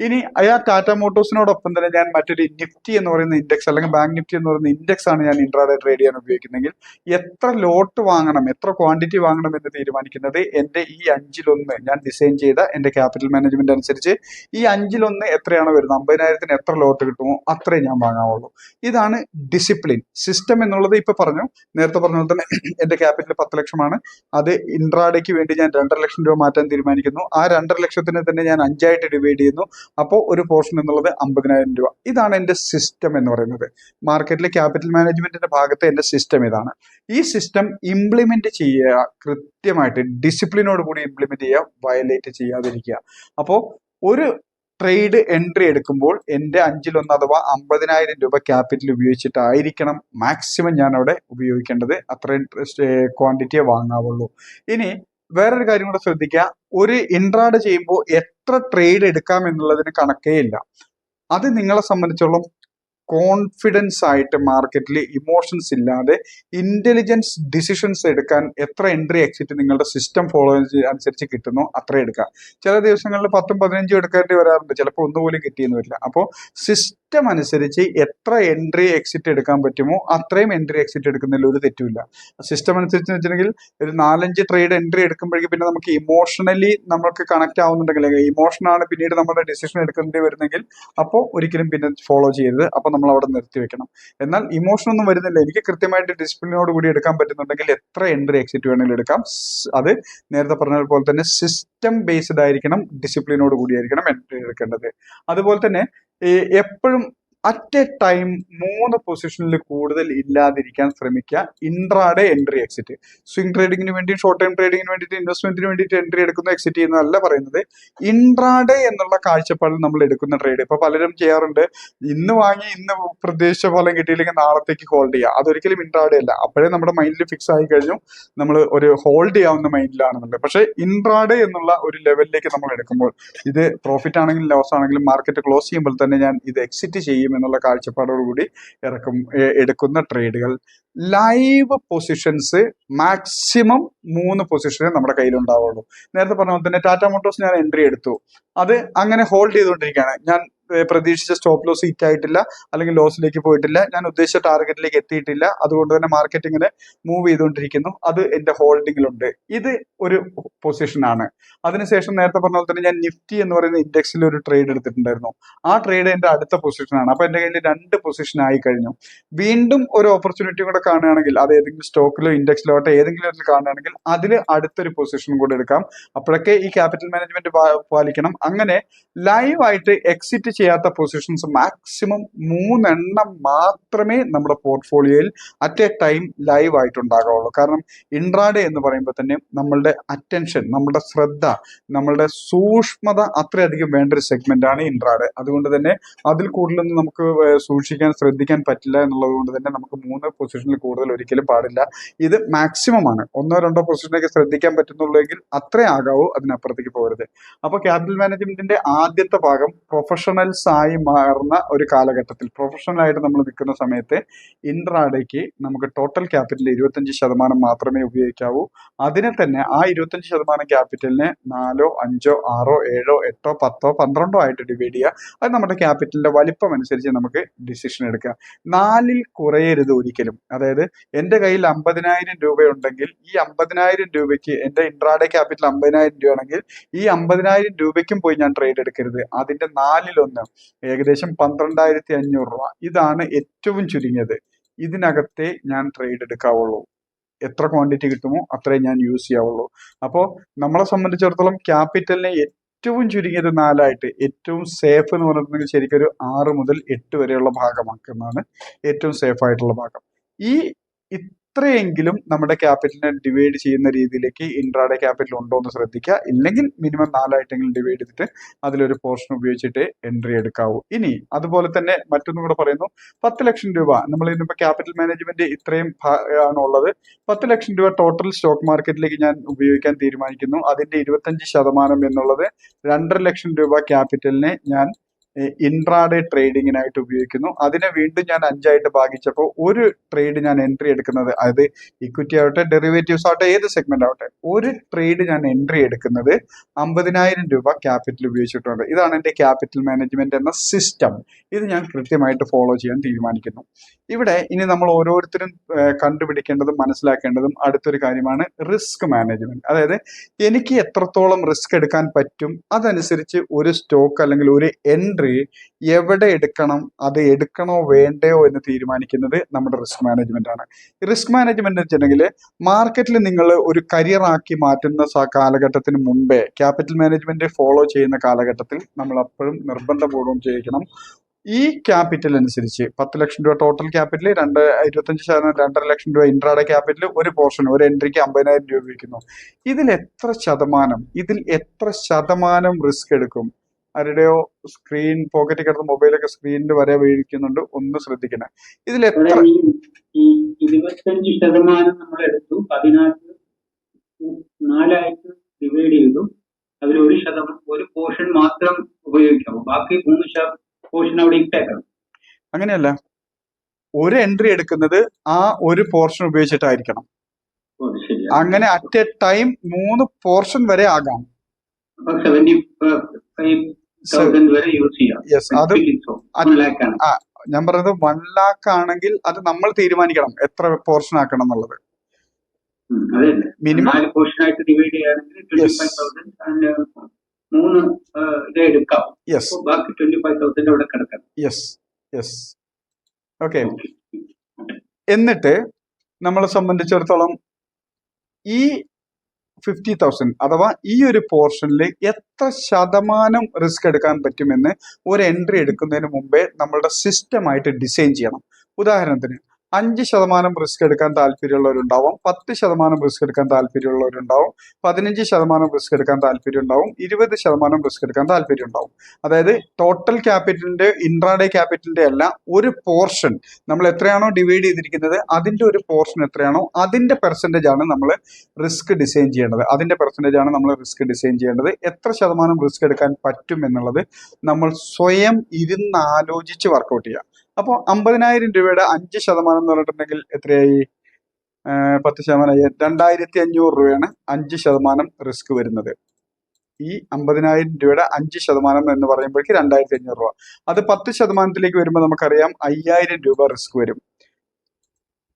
A: ഇനി ആ ടാറ്റ മോട്ടോഴ്സിനോടൊപ്പം തന്നെ ഞാൻ മറ്റൊരു നിഫ്റ്റി എന്ന് പറയുന്ന ഇൻഡെക്സ്, അല്ലെങ്കിൽ ബാങ്ക് നിഫ്റ്റി എന്ന് പറയുന്ന ഇൻഡെക്സ് ആണ് ഞാൻ ഇൻട്രാഡേ ട്രേഡ് ചെയ്യാൻ ഉപയോഗിക്കുന്നെങ്കിൽ എത്ര ലോട്ട് വാങ്ങണം, എത്ര ക്വാണ്ടിറ്റി വാങ്ങണം എന്ന് തീരുമാനിക്കുന്നത് എന്റെ ഈ 5-1 ഞാൻ ഡിസൈൻ ചെയ്ത എന്റെ ക്യാപിറ്റൽ മാനേജ്മെന്റ് അനുസരിച്ച് ഈ 5-1 എത്രയാണോ വരുന്നത്, 50,000-ന് എത്ര ലോട്ട് കിട്ടുമോ അത്രേ ഞാൻ വാങ്ങാവുള്ളൂ. ഇതാണ് ഡിസിപ്ലിൻ. സിസ്റ്റം എന്നുള്ളത് ഇപ്പൊ പറഞ്ഞു, നേരത്തെ പറഞ്ഞ പോലെ തന്നെ എന്റെ ക്യാപിറ്റൽ 10 ലക്ഷമാണ്. അത് ഇൻട്രാഡേക്ക് വേണ്ടി ഞാൻ 2.5 ലക്ഷം രൂപ മാറ്റാൻ തീരുമാനിക്കുന്നു. ആ 2.5 ലക്ഷത്തിന് തന്നെ ഞാൻ 5 ആയിട്ട് ഡിവൈഡ് ചെയ്യുന്നു. അപ്പോൾ ഒരു പോർഷൻ എന്നുള്ളത് 50,000 രൂപ. ഇതാണ് എന്റെ സിസ്റ്റം എന്ന് പറയുന്നത്. മാർക്കറ്റിലെ ക്യാപിറ്റൽ മാനേജ്മെന്റിന്റെ ഭാഗത്ത് എന്റെ സിസ്റ്റം ഇതാണ്. ഈ സിസ്റ്റം ഇംപ്ലിമെന്റ് ചെയ്യുക, കൃത്യമായിട്ട് ഡിസിപ്ലിനോട് കൂടി ഇംപ്ലിമെന്റ് ചെയ്യുക, വയലേറ്റ് ചെയ്യാതിരിക്കുക. അപ്പോൾ ഒരു ട്രേഡ് എൻട്രി എടുക്കുമ്പോൾ എൻ്റെ 5-1 അഥവാ 50,000 രൂപ ക്യാപിറ്റൽ ഉപയോഗിച്ചിട്ടായിരിക്കണം മാക്സിമം ഞാൻ അവിടെ ഉപയോഗിക്കേണ്ടത്. അത്രയും ക്വാണ്ടിറ്റിയെ വാങ്ങാവുള്ളൂ. ഇനി വേറൊരു കാര്യം കൂടെ ശ്രദ്ധിക്കുക, ഒരു ഇൻട്രാഡ് ചെയ്യുമ്പോൾ എത്ര ട്രേഡ് എടുക്കാം എന്നുള്ളതിന് കണക്കേ ഇല്ല. അത് നിങ്ങളെ സംബന്ധിച്ചോളം കോൺഫിഡൻസ് ആയിട്ട് മാർക്കറ്റിൽ ഇമോഷൻസ് ഇല്ലാതെ ഇന്റലിജൻസ് ഡിസിഷൻസ് എടുക്കാൻ എത്ര എൻട്രി എക്സിറ്റ് നിങ്ങളുടെ സിസ്റ്റം ഫോളോ അനുസരിച്ച് കിട്ടുന്നോ അത്ര എടുക്കുക. ചില ദിവസങ്ങളിൽ 10ഉം 15ഉം എടുക്കേണ്ടി വരാറുണ്ട്, ചിലപ്പോൾ ഒന്നുപോലും കിട്ടിയെന്ന് വരില്ല. അപ്പോൾ സിസ്റ്റം അനുസരിച്ച് എത്ര എൻട്രി എക്സിറ്റ് എടുക്കാൻ പറ്റുമോ അത്രയും എൻട്രി എക്സിറ്റ് എടുക്കുന്നതിൽ ഒരു തെറ്റുമില്ല. സിസ്റ്റം അനുസരിച്ച് വെച്ചിട്ടുണ്ടെങ്കിൽ ഒരു 4-5 ട്രേഡ് എൻട്രി എടുക്കുമ്പോഴേക്കും പിന്നെ നമുക്ക് ഇമോഷണലി നമുക്ക് കണക്ട് ആവുന്നുണ്ടെങ്കിൽ, ഇമോഷനാണ് പിന്നീട് നമ്മുടെ ഡിസിഷൻ എടുക്കേണ്ടി വരുന്നെങ്കിൽ അപ്പോൾ ഒരിക്കലും പിന്നെ ഫോളോ ചെയ്യരുത്. അപ്പോൾ നമ്മൾ അവിടെ നിർത്തി വെക്കണം. എന്നാൽ ഇമോഷൻ ഒന്നും വരുന്നില്ല, എനിക്ക് കൃത്യമായിട്ട് ഡിസിപ്ലിനോട് കൂടി എടുക്കാൻ പറ്റുന്നുണ്ടെങ്കിൽ എത്ര എൻട്രി എക്സിറ്റ് വേണമെങ്കിലും എടുക്കാം. അത് നേരത്തെ പറഞ്ഞ പോലെ തന്നെ സിസ്റ്റം ബേസ്ഡ് ആയിരിക്കണം, ഡിസിപ്ലിനോട് കൂടിയായിരിക്കണം എൻട്രി എടുക്കേണ്ടത്. അതുപോലെ തന്നെ എപ്പോഴും അറ്റ് എ ടൈം 3 പൊസിഷനിൽ കൂടുതൽ ഇല്ലാതിരിക്കാൻ ശ്രമിക്കുക. ഇൻട്രാഡേ എൻട്രി എക്സിറ്റ്, സ്വിംഗ് ട്രേഡിങ്ങിന് വേണ്ടി, ഷോർട്ട് ടൈം ട്രേഡിങ്ങിന് വേണ്ടിയിട്ട്, ഇൻവെസ്റ്റ്മെന്റിന് വേണ്ടിയിട്ട് എൻട്രി എടുക്കുന്ന എക്സിറ്റ് ചെയ്യുന്നതല്ല പറയുന്നത്. ഇൻട്രാഡേ എന്നുള്ള കാഴ്ചപ്പാടിൽ നമ്മൾ എടുക്കുന്ന ട്രേഡ് ഇപ്പൊ പലരും ചെയ്യാറുണ്ട്. ഇന്ന് വാങ്ങി ഇന്ന് പ്രതീക്ഷിച്ച ഫലം കിട്ടിയില്ലെങ്കിൽ നാളത്തേക്ക് ഹോൾഡ് ചെയ്യുക. അതൊരിക്കലും ഇൻട്രാഡേ അല്ല. അപ്പോഴേ നമ്മുടെ മൈൻഡിൽ ഫിക്സ് ആയി കഴിഞ്ഞു നമ്മൾ ഒരു ഹോൾഡ് ചെയ്യാവുന്ന മൈൻഡിലാണെന്നുള്ളത്. പക്ഷേ ഇൻട്രാഡേ എന്നുള്ള ഒരു ലെവലിലേക്ക് നമ്മൾ എടുക്കുമ്പോൾ ഇത് പ്രോഫിറ്റ് ആണെങ്കിലും ലോസ് ആണെങ്കിലും മാർക്കറ്റ് ക്ലോസ് ചെയ്യുമ്പോൾ തന്നെ ഞാൻ ഇത് എക്സിറ്റ് ചെയ്യും എന്നുള്ള കാഴ്ചപ്പാടോടുകൂടി എടുക്കുന്ന ട്രേഡുകൾ. ലൈവ് പൊസിഷൻസ് മാക്സിമം 3 പൊസിഷനെ നമ്മുടെ കയ്യിലുണ്ടാവുള്ളൂ. നേരത്തെ പറഞ്ഞ പോലെ തന്നെ ടാറ്റ മോട്ടോഴ്സ് ഞാൻ എൻട്രി എടുത്തു, അത് അങ്ങനെ ഹോൾഡ് ചെയ്തുകൊണ്ടിരിക്കുകയാണ്. ഞാൻ പ്രതീക്ഷിച്ച സ്റ്റോപ്പ് ലോസ് ഹിറ്റ് ആയിട്ടില്ല, അല്ലെങ്കിൽ ലോസിലേക്ക് പോയിട്ടില്ല, ഞാൻ ഉദ്ദേശിച്ച ടാർഗറ്റിലേക്ക് എത്തിയിട്ടില്ല. അതുകൊണ്ട് തന്നെ മാർക്കറ്റ് ഇങ്ങനെ മൂവ് ചെയ്തുകൊണ്ടിരിക്കുന്നു, അത് എൻ്റെ ഹോൾഡിങ്ങിലുണ്ട്. ഇത് ഒരു പൊസിഷനാണ്. അതിനുശേഷം നേരത്തെ പറഞ്ഞ പോലെ തന്നെ ഞാൻ നിഫ്റ്റി എന്ന് പറയുന്ന ഇൻഡെക്സിൽ ഒരു ട്രേഡ് എടുത്തിട്ടുണ്ടായിരുന്നു. ആ ട്രേഡ് എൻ്റെ അടുത്ത പൊസിഷനാണ്. അപ്പൊ എൻ്റെ കയ്യിൽ 2 പൊസിഷൻ ആയി കഴിഞ്ഞു. വീണ്ടും ഒരു ഓപ്പർച്യൂണിറ്റി കൂടെ കാണുകയാണെങ്കിൽ, അത് ഏതെങ്കിലും സ്റ്റോക്കിലോ ഇൻഡെക്സിലോ ആട്ടെ ഏതെങ്കിലും ഇതിൽ കാണുകയാണെങ്കിൽ അതിൽ അടുത്തൊരു പൊസിഷൻ കൂടെ എടുക്കാം. അപ്പോഴൊക്കെ ഈ ക്യാപിറ്റൽ മാനേജ്മെന്റ് പാലിക്കണം. അങ്ങനെ ലൈവ് ആയിട്ട് എക്സിറ്റ് ചെയ്യാത്ത പൊസിഷൻസ് മാക്സിമം 3 എണ്ണം മാത്രമേ നമ്മുടെ പോർട്ട്ഫോളിയോയിൽ അറ്റ് എ ടൈം ലൈവ് ആയിട്ടുണ്ടാകാവുള്ളൂ. കാരണം ഇൻട്രാഡേ എന്ന് പറയുമ്പോൾ തന്നെ നമ്മളുടെ അറ്റൻഷൻ, നമ്മുടെ ശ്രദ്ധ, നമ്മളുടെ സൂക്ഷ്മത അത്രയധികം വേണ്ട ഒരു സെഗ്മെന്റ് ആണ് ഇൻട്രാഡേ. അതുകൊണ്ട് തന്നെ അതിൽ കൂടുതലൊന്നും നമുക്ക് ശ്രദ്ധിക്കാൻ പറ്റില്ല എന്നുള്ളത് കൊണ്ട് തന്നെ നമുക്ക് 3 പൊസിഷനിൽ കൂടുതൽ ഒരിക്കലും പാടില്ല. ഇത് മാക്സിമം ആണ്. 1-2 പൊസിഷനൊക്കെ ശ്രദ്ധിക്കാൻ പറ്റുന്നുള്ളെങ്കിൽ അത്രേ ആകാവൂ, അതിനപ്പുറത്തേക്ക് പോകരുത്. അപ്പൊ ക്യാപിറ്റൽ മാനേജ്മെന്റിന്റെ ആദ്യത്തെ ഭാഗം പ്രൊഫഷണൽസ് ആയി മാറുന്ന ഒരു കാലഘട്ടത്തിൽ, പ്രൊഫഷണൽ ആയിട്ട് നമ്മൾ നിൽക്കുന്ന സമയത്ത് ഇൻട്രാഡേക്ക് നമുക്ക് ടോട്ടൽ ക്യാപിറ്റൽ 25% മാത്രമേ ഉപയോഗിക്കാവൂ. അതിനെ തന്നെ ആ 25% ക്യാപിറ്റലിനെ 4, 5, 6, 7, 8, 10, 12 ആയിട്ട് ഡിവൈഡ് ചെയ്യുക. അത് നമ്മുടെ ക്യാപിറ്റലിന്റെ വലിപ്പം അനുസരിച്ച് നമുക്ക് ഡിസിഷൻ എടുക്കുക. 4-ൽ കുറയരുത് ഒരിക്കലും. അതായത് എൻ്റെ കയ്യിൽ 50,000 രൂപ ഉണ്ടെങ്കിൽ ഈ 50,000 രൂപയ്ക്ക്, എൻ്റെ ഇൻട്രാഡേ ക്യാപിറ്റൽ 50,000 രൂപയാണെങ്കിൽ ഈ 50,000 രൂപയ്ക്കും പോയി ഞാൻ ട്രേഡ് എടുക്കരുത്. അതിന്റെ 4-1 ഏകദേശം 12,500 രൂപ, ഇതാണ് ഏറ്റവും ചുരുങ്ങിയത്. ഇതിനകത്തെ ഞാൻ ട്രേഡ് എടുക്കാവുള്ളൂ. എത്ര ക്വാണ്ടിറ്റി കിട്ടുമോ അത്രയും ഞാൻ യൂസ് ചെയ്യാവുള്ളൂ. അപ്പോൾ നമ്മളെ സംബന്ധിച്ചിടത്തോളം ക്യാപിറ്റലിനെ ഏറ്റവും ചുരുങ്ങിയത് 4 ഏറ്റവും സേഫ് എന്ന് പറഞ്ഞിട്ടുണ്ടെങ്കിൽ ശരിക്കും ഒരു 6 മുതൽ 8 വരെയുള്ള ഭാഗമാക്കുന്നതാണ് ഏറ്റവും സേഫ് ആയിട്ടുള്ള ഭാഗം. ഈ ഇത്രയെങ്കിലും നമ്മുടെ ക്യാപിറ്റലിനെ ഡിവൈഡ് ചെയ്യുന്ന രീതിയിലേക്ക് ഇൻട്രാഡേ ക്യാപിറ്റൽ ഉണ്ടോ എന്ന് ശ്രദ്ധിക്കുക. ഇല്ലെങ്കിൽ മിനിമം 4 ഡിവൈഡ് ചെയ്തിട്ട് അതിലൊരു പോർഷൻ ഉപയോഗിച്ചിട്ട് എൻട്രി എടുക്കാവൂ. ഇനി അതുപോലെ തന്നെ മറ്റൊന്നും കൂടെ പറയുന്നു, 10 ലക്ഷം രൂപ നമ്മൾ ഇതിനിപ്പോൾ ക്യാപിറ്റൽ മാനേജ്മെന്റ് ഇത്രയും ആണുള്ളത്. 10 ലക്ഷം രൂപ ടോട്ടൽ സ്റ്റോക്ക് മാർക്കറ്റിലേക്ക് ഞാൻ ഉപയോഗിക്കാൻ തീരുമാനിക്കുന്നു. അതിന്റെ 25% എന്നുള്ളത് 2.5 ലക്ഷം രൂപ ക്യാപിറ്റലിനെ ഞാൻ ഇൻട്രാഡേ ട്രേഡിങ്ങിനായിട്ട് ഉപയോഗിക്കുന്നു. അതിനെ വീണ്ടും ഞാൻ 5 ഭാഗിച്ചപ്പോൾ ഒരു ട്രേഡ് ഞാൻ എൻട്രി എടുക്കുന്നത്, അതായത് ഇക്വിറ്റി ആവട്ടെ, ഡെറിവേറ്റീവ്സ് ആവട്ടെ, ഏത് സെഗ്മെന്റ് ആവട്ടെ, ഒരു ട്രേഡ് ഞാൻ എൻട്രി എടുക്കുന്നത് 50,000 രൂപ ക്യാപിറ്റൽ ഉപയോഗിച്ചിട്ടുണ്ട്. ഇതാണ് എൻ്റെ ക്യാപിറ്റൽ മാനേജ്മെന്റ് എന്ന സിസ്റ്റം. ഇത് ഞാൻ കൃത്യമായിട്ട് ഫോളോ ചെയ്യാൻ തീരുമാനിക്കുന്നു. ഇവിടെ ഇനി നമ്മൾ ഓരോരുത്തരും കണ്ടുപിടിക്കേണ്ടതും മനസ്സിലാക്കേണ്ടതും അടുത്തൊരു കാര്യമാണ് റിസ്ക് മാനേജ്മെന്റ്. അതായത് എനിക്ക് എത്രത്തോളം റിസ്ക് എടുക്കാൻ പറ്റും, അതനുസരിച്ച് ഒരു സ്റ്റോക്ക് അല്ലെങ്കിൽ ഒരു എൻട്രി എവിടെ എടുക്കണം, അത് എടുക്കണോ വേണ്ടയോ എന്ന് തീരുമാനിക്കുന്നത് നമ്മുടെ റിസ്ക് മാനേജ്മെന്റ് ആണ്. റിസ്ക് മാനേജ്മെന്റ് എന്ന് വെച്ചിട്ടുണ്ടെങ്കിൽ മാർക്കറ്റിൽ നിങ്ങൾ ഒരു കരിയർ ആക്കി മാറ്റുന്ന കാലഘട്ടത്തിന് മുമ്പേ ക്യാപിറ്റൽ മാനേജ്മെന്റ് ഫോളോ ചെയ്യുന്ന കാലഘട്ടത്തിൽ നമ്മൾ അപ്പോഴും നിർബന്ധപൂർവ്വം ചെയ്യിക്കണം. ഈ ക്യാപിറ്റൽ അനുസരിച്ച് 10 ലക്ഷം രൂപ ടോട്ടൽ ക്യാപിറ്റൽ, 25% 2.5 ലക്ഷം രൂപ ഇൻട്രാഡേ ക്യാപിറ്റൽ, ഒരു പോർഷൻ ഒരു എൻട്രിക്ക് 50,000 രൂപ ഉപയോഗിക്കുന്നു. ഇതിൽ എത്ര ശതമാനം റിസ്ക് എടുക്കും? ആരുടെയോ സ്ക്രീൻ പോക്കറ്റിൽ കിടന്ന് മൊബൈലൊക്കെ സ്ക്രീനിൽ വരെ വീഴിക്കുന്നുണ്ട്, ഒന്ന് ശ്രദ്ധിക്കണേ. ഇതിൽ എത്ര
B: ഇവിടെ ഈ 25% നമ്മൾ എടുത്തു, 4ആയിട്ട് ഡിവൈഡ് ചെയ്തു. അതിൽ 1% പോർഷൻ മാത്രം ഉപയോഗിക്കാവൂ, ബാക്കി 3 പോർഷൻ അവിടെ ഇട്ടേക്കണം.
A: അങ്ങനെയല്ല, ഒരു എൻട്രി എടുക്കുന്നത് ആ ഒരു പോർഷൻ ഉപയോഗിച്ചിട്ടായിരിക്കണം.
B: ശരി,
A: അങ്ങനെ അറ്റ് എ ടൈം 3 പോർഷൻ വരെ ആകാം.
B: അപ്പൊ 75,000 വരെ യൂസ് ചെയ്യാം.
A: യെസ്, അത്
B: 1 lakh ആണ്.
A: ഞാൻ പറഞ്ഞത് 1 lakh ആണെങ്കിൽ അത് നമ്മൾ തീരുമാനിക്കണം എത്ര പോർഷൻ ആക്കണം എന്നുള്ളത്.
B: മിനിമം 4 പോർഷൻ ആയിട്ട് ഡിവൈഡ് ചെയ്യുകയാണെങ്കിൽ 25,000 3 ഇത് എടുക്കാം. ബാക്കി 25,000 അവിടെ കിടക്കാം.
A: Yes yes, okay. എന്നിട്ട് നമ്മളെ സംബന്ധിച്ചിടത്തോളം ഈ 50,000 അഥവാ ഈ ഒരു പോർഷനിൽ എത്ര ശതമാനം റിസ്ക് എടുക്കാൻ പറ്റുമെന്ന് ഒരു എൻട്രി എടുക്കുന്നതിന് മുമ്പേ നമ്മളുടെ സിസ്റ്റമായിട്ട് ഡിസൈൻ ചെയ്യണം. ഉദാഹരണത്തിന് 5% റിസ്ക് എടുക്കാൻ താല്പര്യമുള്ളവരുണ്ടാവും, 10% റിസ്ക് എടുക്കാൻ താല്പര്യമുള്ളവരുണ്ടാവും, 15% റിസ്ക് എടുക്കാൻ താല്പര്യമുണ്ടാവും, 20% റിസ്ക് എടുക്കാൻ താല്പര്യമുണ്ടാവും. അതായത് ടോട്ടൽ ക്യാപിറ്റലിന്റെ ഇൻട്രാഡേ ക്യാപിറ്റലിന്റെ അല്ല, ഒരു പോർഷൻ നമ്മൾ എത്രയാണോ ഡിവൈഡ് ചെയ്തിരിക്കുന്നത് അതിന്റെ ഒരു പോർഷൻ എത്രയാണോ അതിന്റെ പെർസെൻറ്റേജ് ആണ് നമ്മൾ റിസ്ക് ഡിസൈൻ ചെയ്യേണ്ടത്. എത്ര ശതമാനം റിസ്ക് എടുക്കാൻ പറ്റും എന്നുള്ളത് നമ്മൾ സ്വയം ഇരുന്ന് ആലോചിച്ച് വർക്കൗട്ട് ചെയ്യുക. അപ്പോൾ 50,000 രൂപയുടെ 5% എന്ന് പറഞ്ഞിട്ടുണ്ടെങ്കിൽ എത്രയായി? 10% 2,500 രൂപയാണ് 5% റിസ്ക് വരുന്നത്. ഈ 50,000 രൂപയുടെ 5% എന്ന് പറയുമ്പോഴേക്ക് 2,500 രൂപ. അത് 10%ലേക്ക് വരുമ്പോൾ നമുക്കറിയാം 5,000 രൂപ റിസ്ക് വരും.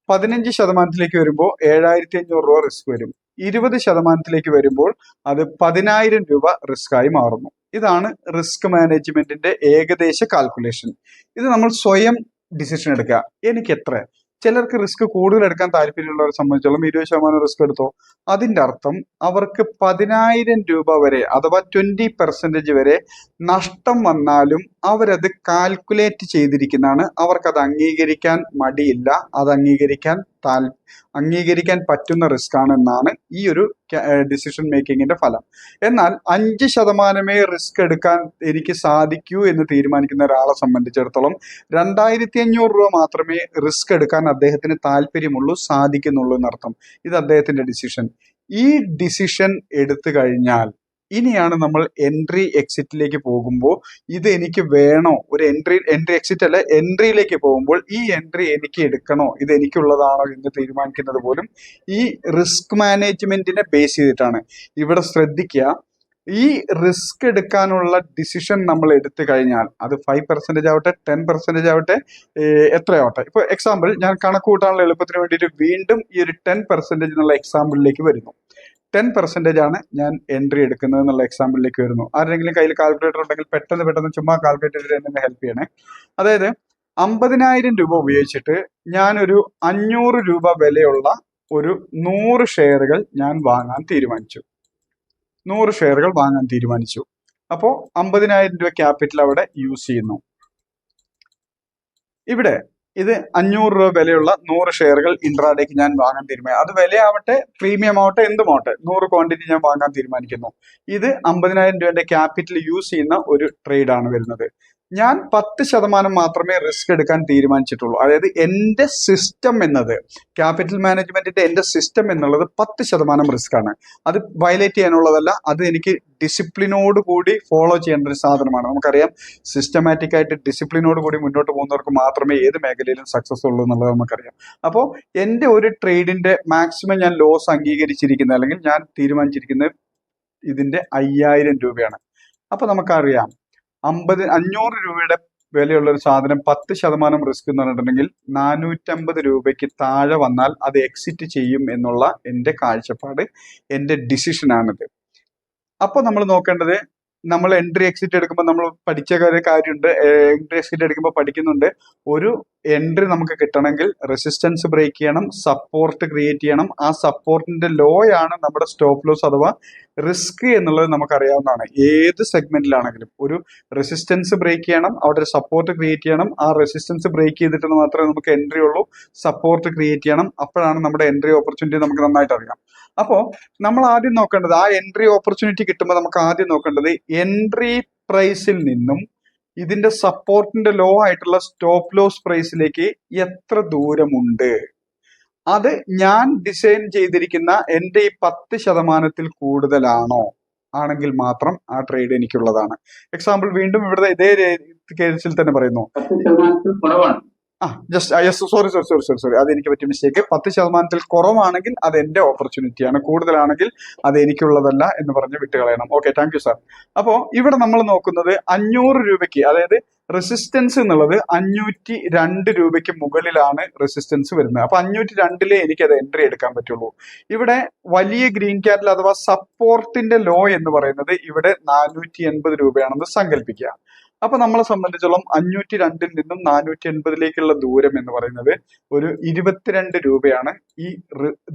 A: 15%ലേക്ക് വരുമ്പോൾ 7,500 രൂപ റിസ്ക് വരും. 20%ലേക്ക് വരുമ്പോൾ അത് 10,000 രൂപ റിസ്ക് ആയി മാറുന്നു. ഇതാണ് റിസ്ക് മാനേജ്മെന്റിന്റെ ഏകദേശ കാൽക്കുലേഷൻ. ഇത് നമ്മൾ സ്വയം ഡിസിഷൻ എടുക്കുക. എനിക്ക് എത്ര, ചിലർക്ക് റിസ്ക് കൂടുതൽ എടുക്കാൻ താല്പര്യമുള്ളവരെ സംബന്ധിച്ചോളം 20% റിസ്ക് എടുത്തോ. അതിന്റെ അർത്ഥം അവർക്ക് 10,000 രൂപ വരെ അഥവാ 20% വരെ നഷ്ടം വന്നാലും അവരത് കാൽക്കുലേറ്റ് ചെയ്തിരിക്കുന്നതാണ്. അവർക്കത് അംഗീകരിക്കാൻ മടിയില്ല, അത് അംഗീകരിക്കാൻ പറ്റുന്ന റിസ്ക് ആണ് എന്നാണ് ഈ ഒരു ഡിസിഷൻ മേക്കിങ്ങിന്റെ ഫലം. എന്നാൽ 5% റിസ്ക് എടുക്കാൻ എനിക്ക് സാധിക്കൂ എന്ന് തീരുമാനിക്കുന്ന ഒരാളെ സംബന്ധിച്ചിടത്തോളം 2,500 രൂപ മാത്രമേ റിസ്ക് എടുക്കാൻ അദ്ദേഹത്തിന് താല്പര്യമുള്ളൂ, സാധിക്കുന്നുള്ളൂ എന്നർത്ഥം. ഇത് അദ്ദേഹത്തിന്റെ ഡിസിഷൻ. ഈ ഡിസിഷൻ എടുത്തു കഴിഞ്ഞാൽ ഇനിയാണ് നമ്മൾ എൻട്രി എക്സിറ്റിലേക്ക് പോകുമ്പോൾ ഇത് എനിക്ക് വേണോ, ഒരു എൻട്രി എക്സിറ്റ് അല്ല, എൻട്രിയിലേക്ക് പോകുമ്പോൾ ഈ എൻട്രി എനിക്ക് എടുക്കണോ, ഇത് എനിക്കുള്ളതാണോ എന്ന് തീരുമാനിക്കുന്നത് പോലും ഈ റിസ്ക് മാനേജ്മെന്റിനെ ബേസ് ചെയ്തിട്ടാണ്. ഇവിടെ ശ്രദ്ധിക്കുക, ഈ റിസ്ക് എടുക്കാനുള്ള ഡിസിഷൻ നമ്മൾ എടുത്തു കഴിഞ്ഞാൽ അത് 5% ആവട്ടെ, 10% ആവട്ടെ, എത്രയാവട്ടെ. ഇപ്പൊ എക്സാമ്പിൾ ഞാൻ കണക്ക് കൂട്ടാനുള്ള എളുപ്പത്തിന് വേണ്ടിയിട്ട് വീണ്ടും ഈ ഒരു 10% എന്നുള്ള എക്സാമ്പിളിലേക്ക് വരുന്നു. 10% ആണ് ഞാൻ എൻട്രി എടുക്കുന്നത് എന്നുള്ള എക്സാമ്പിളിലേക്ക് വരുന്നു. ആരെങ്കിലും കയ്യിൽ കാൽക്കുലേറ്റർ ഉണ്ടെങ്കിൽ പെട്ടെന്ന് ചുമ്മാ കാൽക്കുലേറ്റർ എന്നെ ഹെൽപ്പ് ചെയ്യണേ. അതായത് 50,000 രൂപ ഉപയോഗിച്ചിട്ട് ഞാനൊരു 500 രൂപ വിലയുള്ള ഒരു 100 ഷെയറുകൾ ഞാൻ വാങ്ങാൻ തീരുമാനിച്ചു. 100 ഷെയറുകൾ വാങ്ങാൻ തീരുമാനിച്ചു. അപ്പോൾ 50,000 രൂപ ക്യാപിറ്റൽ അവിടെ യൂസ് ചെയ്യുന്നു. ഇവിടെ ഇത് 500 രൂപ വിലയുള്ള 100 ഷെയറുകൾ ഇൻട്രാഡേക്ക് ഞാൻ വാങ്ങാൻ തീരുമാനിക്കും. അത് വിലയാവട്ടെ, പ്രീമിയം ആവട്ടെ, എന്തുമാവട്ടെ, 100 ക്വാണ്ടിറ്റി ഞാൻ വാങ്ങാൻ തീരുമാനിക്കുന്നു. ഇത് 50,000 രൂപയുടെ ക്യാപിറ്റൽ യൂസ് ചെയ്യുന്ന ഒരു ട്രേഡാണ് വരുന്നത്. ഞാൻ 10% മാത്രമേ റിസ്ക് എടുക്കാൻ തീരുമാനിച്ചിട്ടുള്ളൂ. അതായത് എൻ്റെ സിസ്റ്റം എന്നത്, ക്യാപിറ്റൽ മാനേജ്മെന്റിന്റെ എൻ്റെ സിസ്റ്റം എന്നുള്ളത് 10% റിസ്ക് ആണ്. അത് വയലേറ്റ് ചെയ്യാനുള്ളതല്ല, അത് എനിക്ക് ഡിസിപ്ലിനോട് കൂടി ഫോളോ ചെയ്യേണ്ട ഒരു സാധനമാണ്. നമുക്കറിയാം, സിസ്റ്റമാറ്റിക് ആയിട്ട് ഡിസിപ്ലിനോട് കൂടി മുന്നോട്ട് പോകുന്നവർക്ക് മാത്രമേ ഏത് മേഖലയിലും സക്സസ് ഉള്ളൂ എന്നുള്ളത് നമുക്കറിയാം. അപ്പോൾ എൻ്റെ ഒരു ട്രേഡിന്റെ മാക്സിമം ഞാൻ ലോസ് അംഗീകരിച്ചിരിക്കുന്നത്, അല്ലെങ്കിൽ ഞാൻ തീരുമാനിച്ചിരിക്കുന്നത് ഇതിന്റെ 5,000 രൂപയാണ്. അപ്പൊ നമുക്കറിയാം 500 രൂപയുടെ വിലയുള്ള ഒരു സാധനം 10% റിസ്ക് എന്ന് പറഞ്ഞിട്ടുണ്ടെങ്കിൽ 450 രൂപയ്ക്ക് താഴെ വന്നാൽ അത് എക്സിറ്റ് ചെയ്യും എന്നുള്ള എൻ്റെ കാഴ്ചപ്പാട്, എൻ്റെ ഡിസിഷനാണിത്. അപ്പോൾ നമ്മൾ നോക്കേണ്ടത്, നമ്മൾ എൻട്രി എക്സിറ്റ് എടുക്കുമ്പോൾ നമ്മൾ പഠിച്ച കാര്യമുണ്ട്. എൻട്രി എക്സിറ്റ് എടുക്കുമ്പോൾ പഠിക്കുന്നുണ്ട്, ഒരു എൻട്രി നമുക്ക് കിട്ടണമെങ്കിൽ റെസിസ്റ്റൻസ് ബ്രേക്ക് ചെയ്യണം, സപ്പോർട്ട് ക്രിയേറ്റ് ചെയ്യണം. ആ സപ്പോർട്ടിന്റെ ലോ ആണ് നമ്മുടെ സ്റ്റോപ്പ് ലോസ് അഥവാ റിസ്ക് എന്നുള്ളത് നമുക്കറിയാവുന്നതാണ്. ഏത് സെഗ്മെന്റിലാണെങ്കിലും ഒരു റെസിസ്റ്റൻസ് ബ്രേക്ക് ചെയ്യണം, അവിടെ ഒരു സപ്പോർട്ട് ക്രിയേറ്റ് ചെയ്യണം. ആ റെസിസ്റ്റൻസ് ബ്രേക്ക് ചെയ്തിട്ട് മാത്രമേ നമുക്ക് എൻട്രി ഉള്ളൂ. സപ്പോർട്ട് ക്രിയേറ്റ് ചെയ്യണം, അപ്പോഴാണ് നമ്മുടെ എൻട്രി ഓപ്പർച്യൂണിറ്റി നമുക്ക് നന്നായിട്ട് അറിയാം. അപ്പോൾ നമ്മൾ ആദ്യം നോക്കേണ്ടത്, ആ എൻട്രി ഓപ്പർച്യൂണിറ്റി കിട്ടുമ്പോൾ നമുക്ക് ആദ്യം നോക്കേണ്ടത് എൻട്രി പ്രൈസിൽ നിന്നും ഇതിന്റെ സപ്പോർട്ടിന്റെ ലോ ആയിട്ടുള്ള സ്റ്റോപ്പ് ലോസ് പ്രൈസിലേക്ക് എത്ര ദൂരമുണ്ട്, അത് ഞാൻ ഡിസൈൻ ചെയ്തിരിക്കുന്ന എൻ്റെ ഈ 10% കൂടുതലാണോ, ആണെങ്കിൽ മാത്രം ആ ട്രേഡ് എനിക്കുള്ളതാണ്. എക്സാമ്പിൾ വീണ്ടും ഇവിടെ ഇതേ കേസിൽ തന്നെ പറയുന്നു.
B: 10% കുറവാണ്.
A: സോറി അത് എനിക്ക് പറ്റിയ മിസ്റ്റേക്ക്. 10% കുറവാണെങ്കിൽ അത് എന്റെ ഓപ്പർച്യൂണിറ്റിയാണ്, കൂടുതലാണെങ്കിൽ അത് എനിക്കുള്ളതല്ല എന്ന് പറഞ്ഞ് വിട്ടുകളയണം. Okay, thank you sir. അപ്പോൾ ഇവിടെ നമ്മൾ നോക്കുന്നത് 500 രൂപയ്ക്ക്, അതായത് റെസിസ്റ്റൻസ് എന്നുള്ളത് 502 രൂപയ്ക്ക് മുകളിലാണ് റെസിസ്റ്റൻസ് വരുന്നത്. അപ്പൊ 502 എനിക്ക് അത് എൻട്രി എടുക്കാൻ പറ്റുള്ളൂ. ഇവിടെ വലിയ ഗ്രീൻ ക്യാൻഡിൽ അഥവാ സപ്പോർട്ടിന്റെ ലോ എന്ന് പറയുന്നത് ഇവിടെ 480 രൂപയാണെന്ന് സങ്കല്പിക്കുക. അപ്പൊ നമ്മളെ സംബന്ധിച്ചോളം 502 നിന്നും 480 ദൂരം എന്ന് പറയുന്നത് ഒരു 22 രൂപയാണ് ഈ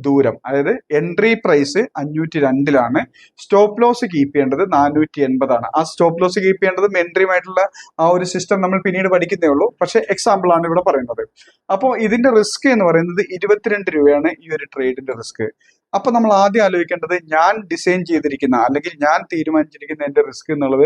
A: ദൂരം. അതായത് entry price 502 stop loss keep ചെയ്യേണ്ടത് 480 ആ സ്റ്റോപ്പ് ലോസ് കീപ്പ് ചെയ്യേണ്ടതും എൻട്രിയുമായിട്ടുള്ള ആ ഒരു സിസ്റ്റം നമ്മൾ പിന്നീട് പഠിക്കുന്നേ ഉള്ളൂ. പക്ഷെ എക്സാമ്പിൾ ആണ് ഇവിടെ പറയുന്നത്. അപ്പോൾ ഇതിന്റെ റിസ്ക് എന്ന് പറയുന്നത് 22 രൂപയാണ് ഈ ഒരു ട്രേഡിന്റെ റിസ്ക്. അപ്പൊ നമ്മൾ ആദ്യം ആലോചിക്കേണ്ടത്, ഞാൻ ഡിസൈൻ ചെയ്തിരിക്കുന്ന അല്ലെങ്കിൽ ഞാൻ തീരുമാനിച്ചിരിക്കുന്ന എന്റെ റിസ്ക് എന്നുള്ളത്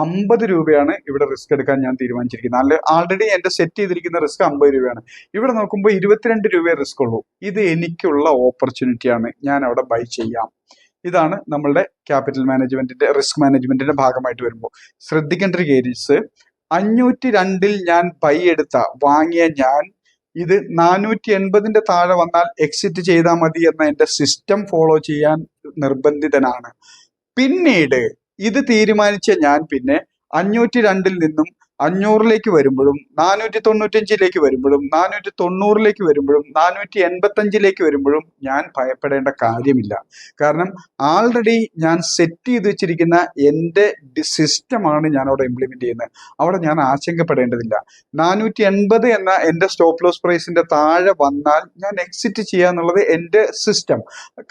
A: 50 രൂപയാണ്. ഇവിടെ റിസ്ക് എടുക്കാൻ ഞാൻ തീരുമാനിച്ചിരിക്കുന്നത് ആൾറെഡി എന്റെ സെറ്റ് ചെയ്തിരിക്കുന്ന റിസ്ക് 50 രൂപയാണ്. ഇവിടെ നോക്കുമ്പോൾ 22 രൂപയെ റിസ്ക് ഉള്ളൂ. ഇത് എനിക്കുള്ള ഓപ്പർച്യൂണിറ്റിയാണ്, ഞാൻ അവിടെ ബൈ ചെയ്യാം. ഇതാണ് നമ്മളുടെ ക്യാപിറ്റൽ മാനേജ്മെന്റിന്റെ റിസ്ക് മാനേജ്മെന്റിന്റെ ഭാഗമായിട്ട് വരുമ്പോൾ ശ്രദ്ധിക്കേണ്ട ഒരു കേസ്. 502 ഞാൻ ബൈ വാങ്ങിയ ഞാൻ ഇത് 480 താഴെ വന്നാൽ എക്സിറ്റ് ചെയ്താൽ മതി എന്ന എന്റെ സിസ്റ്റം ഫോളോ ചെയ്യാൻ നിർബന്ധിതനാണ്. പിന്നീട് ഇത് തീരുമാനിച്ച ഞാൻ പിന്നെ 502 നിന്നും 500 വരുമ്പോഴും 495 വരുമ്പോഴും 490 വരുമ്പോഴും 485 വരുമ്പോഴും ഞാൻ ഭയപ്പെടേണ്ട കാര്യമില്ല. കാരണം ആൾറെഡി ഞാൻ സെറ്റ് ചെയ്ത് വെച്ചിരിക്കുന്ന എൻ്റെ സിസ്റ്റമാണ് ഞാൻ അവിടെ ഇംപ്ലിമെന്റ് ചെയ്യുന്നത്. അവിടെ ഞാൻ ആശങ്കപ്പെടേണ്ടതില്ല. 480 എന്ന എൻ്റെ സ്റ്റോപ്പ് ലോസ് പ്രൈസിന്റെ താഴെ വന്നാൽ ഞാൻ എക്സിറ്റ് ചെയ്യുക എന്നുള്ളത് എൻ്റെ സിസ്റ്റം.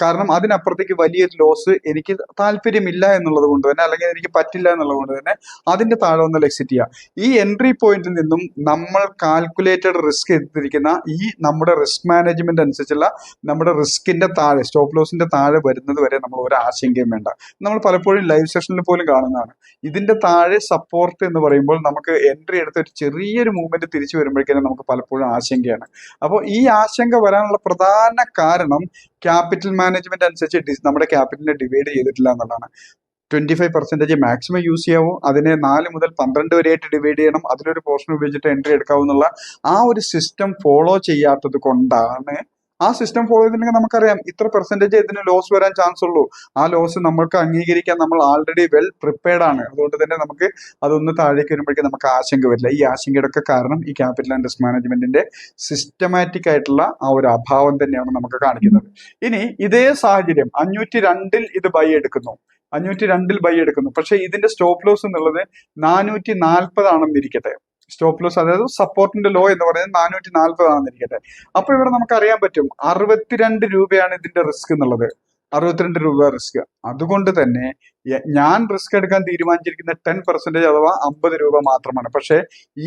A: കാരണം അതിനപ്പുറത്തേക്ക് വലിയൊരു ലോസ് എനിക്ക് താല്പര്യമില്ല എന്നുള്ളത് കൊണ്ട് തന്നെ, അല്ലെങ്കിൽ എനിക്ക് പറ്റില്ല എന്നുള്ളത് കൊണ്ട് തന്നെ അതിന്റെ താഴെ വന്നാൽ എക്സിറ്റ് ചെയ്യുക. ഈ എൻട്രി പോയിന്റിൽ നിന്നും നമ്മൾ കാൽക്കുലേറ്റഡ് റിസ്ക് എടുത്തിരിക്കുന്ന ഈ നമ്മുടെ റിസ്ക് മാനേജ്മെന്റ് അനുസരിച്ചുള്ള നമ്മുടെ റിസ്കിന്റെ താഴെ, സ്റ്റോപ്പ് ലോസിന്റെ താഴെ വരുന്നത് വരെ നമ്മൾ ഒരു ആശങ്കയും വേണ്ട. നമ്മൾ പലപ്പോഴും ലൈവ് സെഷനിൽ പോലും കാണുന്നതാണ്. ഇതിന്റെ താഴെ സപ്പോർട്ട് എന്ന് പറയുമ്പോൾ നമുക്ക് എൻട്രി എടുത്ത ഒരു ചെറിയൊരു മൂവ്മെന്റ് തിരിച്ചു വരുമ്പോഴേക്കും നമുക്ക് പലപ്പോഴും ആശങ്കയാണ്. അപ്പോൾ ഈ ആശങ്ക വരാനുള്ള പ്രധാന കാരണം ക്യാപിറ്റൽ മാനേജ്മെന്റ് അനുസരിച്ച് നമ്മുടെ ക്യാപിറ്റലിനെ ഡിവൈഡ് ചെയ്തിട്ടില്ല എന്നുള്ളതാണ്. 25% മാക്സിമം യൂസ് ചെയ്യാവൂ, അതിനെ 4 മുതൽ 12 വരെയായിട്ട് ഡിവൈഡ് ചെയ്യണം, അതിലൊരു പോർഷൻ ഉപയോഗിച്ചിട്ട് എൻട്രി എടുക്കാവുന്നുള്ള ആ ഒരു സിസ്റ്റം ഫോളോ ചെയ്യാത്തത് കൊണ്ടാണ്. ആ സിസ്റ്റം ഫോളോ ചെയ്തിട്ടുണ്ടെങ്കിൽ നമുക്കറിയാം ഇത്ര പെർസെൻറ്റേജ് ഇതിന് ലോസ് വരാൻ ചാൻസ് ഉള്ളൂ. ആ ലോസ് നമുക്ക് അംഗീകരിക്കാൻ നമ്മൾ ആൾറെഡി വെൽ പ്രിപ്പയർഡ് ആണ്. അതുകൊണ്ട് തന്നെ നമുക്ക് അതൊന്ന് താഴേക്ക് വരുമ്പോഴേക്കും നമുക്ക് ആശങ്ക വരില്ല. ഈ ആശങ്കയുടെ ഒക്കെ കാരണം ഈ ക്യാപിറ്റൽ ആൻഡ് റിസ്ക് മാനേജ്മെന്റിന്റെ സിസ്റ്റമാറ്റിക് ആയിട്ടുള്ള ആ ഒരു അഭാവം തന്നെയാണ് നമുക്ക് കാണിക്കുന്നത്. ഇനി ഇതേ സാഹചര്യം 502 ഇത് ബൈ എടുക്കുന്നു, 502 ബൈ എടുക്കുന്നു. പക്ഷെ ഇതിന്റെ സ്റ്റോപ്പ് ലോസ് എന്നുള്ളത് 440 ആണെന്നിരിക്കട്ടെ. സ്റ്റോപ്പ് ലോസ്, അതായത് സപ്പോർട്ടിന്റെ ലോ എന്ന് പറയുന്നത് 440 ആണെന്നിരിക്കട്ടെ. അപ്പൊ ഇവിടെ നമുക്ക് അറിയാൻ പറ്റും 62 രൂപയാണ് ഇതിന്റെ റിസ്ക് എന്നുള്ളത്. 62 രൂപ റിസ്ക്. അതുകൊണ്ട് തന്നെ ഞാൻ റിസ്ക് എടുക്കാൻ തീരുമാനിച്ചിരിക്കുന്ന 10% അഥവാ 50 രൂപ മാത്രമാണ്. പക്ഷെ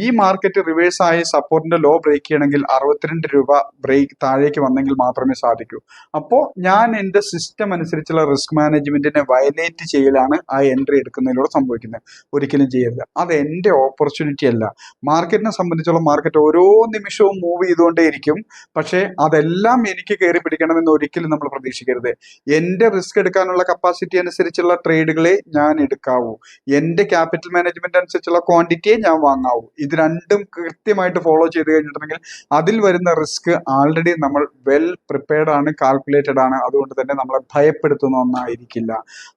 A: ഈ മാർക്കറ്റ് റിവേഴ്സ് ആയി സപ്പോർട്ടിന്റെ ലോ ബ്രേക്ക് ചെയ്യണമെങ്കിൽ 62 രൂപ ബ്രേക്ക് താഴേക്ക് വന്നെങ്കിൽ മാത്രമേ സാധിക്കൂ. അപ്പോൾ ഞാൻ എൻ്റെ സിസ്റ്റം അനുസരിച്ചുള്ള റിസ്ക് മാനേജ്മെന്റിനെ വയലേറ്റ് ചെയ്യലാണ് ആ എൻട്രി എടുക്കുന്നതിലൂടെ സംഭവിക്കുന്നത്. ഒരിക്കലും ചെയ്യരുത്. അത് എൻ്റെ ഓപ്പർച്യൂണിറ്റി അല്ല. മാർക്കറ്റിനെ സംബന്ധിച്ചുള്ള മാർക്കറ്റ് ഓരോ നിമിഷവും മൂവ് ചെയ്തുകൊണ്ടേയിരിക്കും. പക്ഷെ അതെല്ലാം എനിക്ക് കയറി പിടിക്കണമെന്ന് ഒരിക്കലും നമ്മൾ പ്രതീക്ഷിക്കരുത്. എൻ്റെ റിസ്ക് എടുക്കാനുള്ള കപ്പാസിറ്റി അനുസരിച്ചുള്ള ട്രേഡുകളെ ഞാൻ എടുക്കാവൂ. എൻ്റെ ക്യാപിറ്റൽ മാനേജ്മെന്റ് അനുസരിച്ചുള്ള ക്വാണ്ടിറ്റിയെ ഞാൻ വാങ്ങാവൂ. ഇത് രണ്ടും കൃത്യമായിട്ട് ഫോളോ ചെയ്ത് കഴിഞ്ഞിട്ടുണ്ടെങ്കിൽ അതിൽ വരുന്ന റിസ്ക് ആൾറെഡി നമ്മൾ വെൽ പ്രിപ്പയർഡ് ആണ്, കാൽക്കുലേറ്റഡ് ആണ്. അതുകൊണ്ട് തന്നെ നമ്മളെ ഭയപ്പെടുത്തുന്ന ഒന്നായിരിക്കില്ല.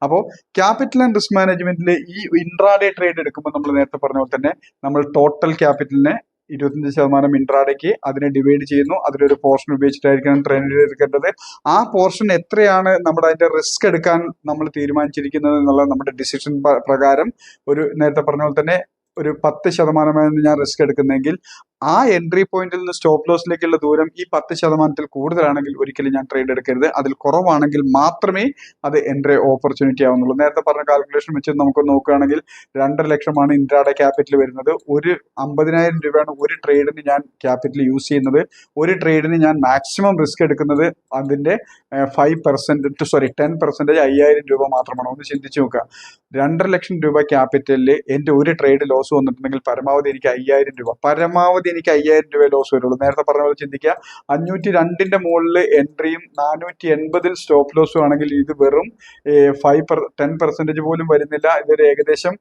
A: അപ്പോൾ ക്യാപിറ്റൽ ആൻഡ് റിസ്ക് മാനേജ്മെന്റിൽ ഈ ഇൻട്രാഡേ ട്രേഡ് എടുക്കുമ്പോൾ നമ്മൾ നേരത്തെ പറഞ്ഞ പോലെ തന്നെ നമ്മൾ ടോട്ടൽ ക്യാപിറ്റലിനെ 25% ഇൻട്രാഡേക്ക് അതിനെ ഡിവൈഡ് ചെയ്യുന്നു. അതിലൊരു പോർഷൻ ഉപയോഗിച്ചിട്ടായിരിക്കണം ട്രേഡ് എടുക്കേണ്ടത്. ആ പോർഷൻ എത്രയാണ് നമ്മുടെ അതിന്റെ റിസ്ക് എടുക്കാൻ നമ്മൾ തീരുമാനിച്ചിരിക്കുന്നത് എന്നുള്ള നമ്മുടെ ഡിസിഷൻ പ്രകാരം ഒരു നേരത്തെ പറഞ്ഞ പോലെ തന്നെ ഒരു 10% ഞാൻ റിസ്ക് എടുക്കുന്നെങ്കിൽ ആ എൻട്രി പോയിന്റിൽ നിന്ന് സ്റ്റോപ്പ് ലോസിലേക്കുള്ള ദൂരം ഈ 10% കൂടുതലാണെങ്കിൽ ഒരിക്കലും ഞാൻ ട്രേഡ് എടുക്കരുത്. അതിൽ കുറവാണെങ്കിൽ മാത്രമേ അത് എൻട്രി ഓപ്പർച്യൂണിറ്റി ആവുന്നുള്ളൂ. നേരത്തെ പറഞ്ഞ കാൽക്കുലേഷൻ വെച്ച് നമുക്ക് നോക്കുകയാണെങ്കിൽ 2.5 ലക്ഷമാണ് ഇൻട്രാഡേ ക്യാപിറ്റൽ വരുന്നത്. ഒരു 50,000 രൂപയാണ് ഒരു ട്രേഡിന് ഞാൻ ക്യാപിറ്റൽ യൂസ് ചെയ്യുന്നത്. ഒരു ട്രേഡിന് ഞാൻ മാക്സിമം റിസ്ക് എടുക്കുന്നത് അതിന്റെ 10% 5,000 രൂപ മാത്രമാണ്. ഒന്ന് ചിന്തിച്ചു നോക്കുക. 2.5 ലക്ഷം രൂപ ക്യാപിറ്റലിൽ എൻ്റെ ഒരു ട്രേഡ് ലോസ് വന്നിട്ടുണ്ടെങ്കിൽ പരമാവധി എനിക്ക് 5,000 രൂപ, പരമാവധി എനിക്ക് 5,000 രൂപ ലോസ് വരുള്ളൂ. നേരത്തെ പറഞ്ഞ പോലെ ചിന്തിക്കുക, 502ന്റെ മുകളിൽ എൻട്രിയും 480 സ്റ്റോപ്പ് ലോസും ആണെങ്കിൽ ഇത് വെറും 10% പോലും വരുന്നില്ല. ഇതൊരു ഏകദേശം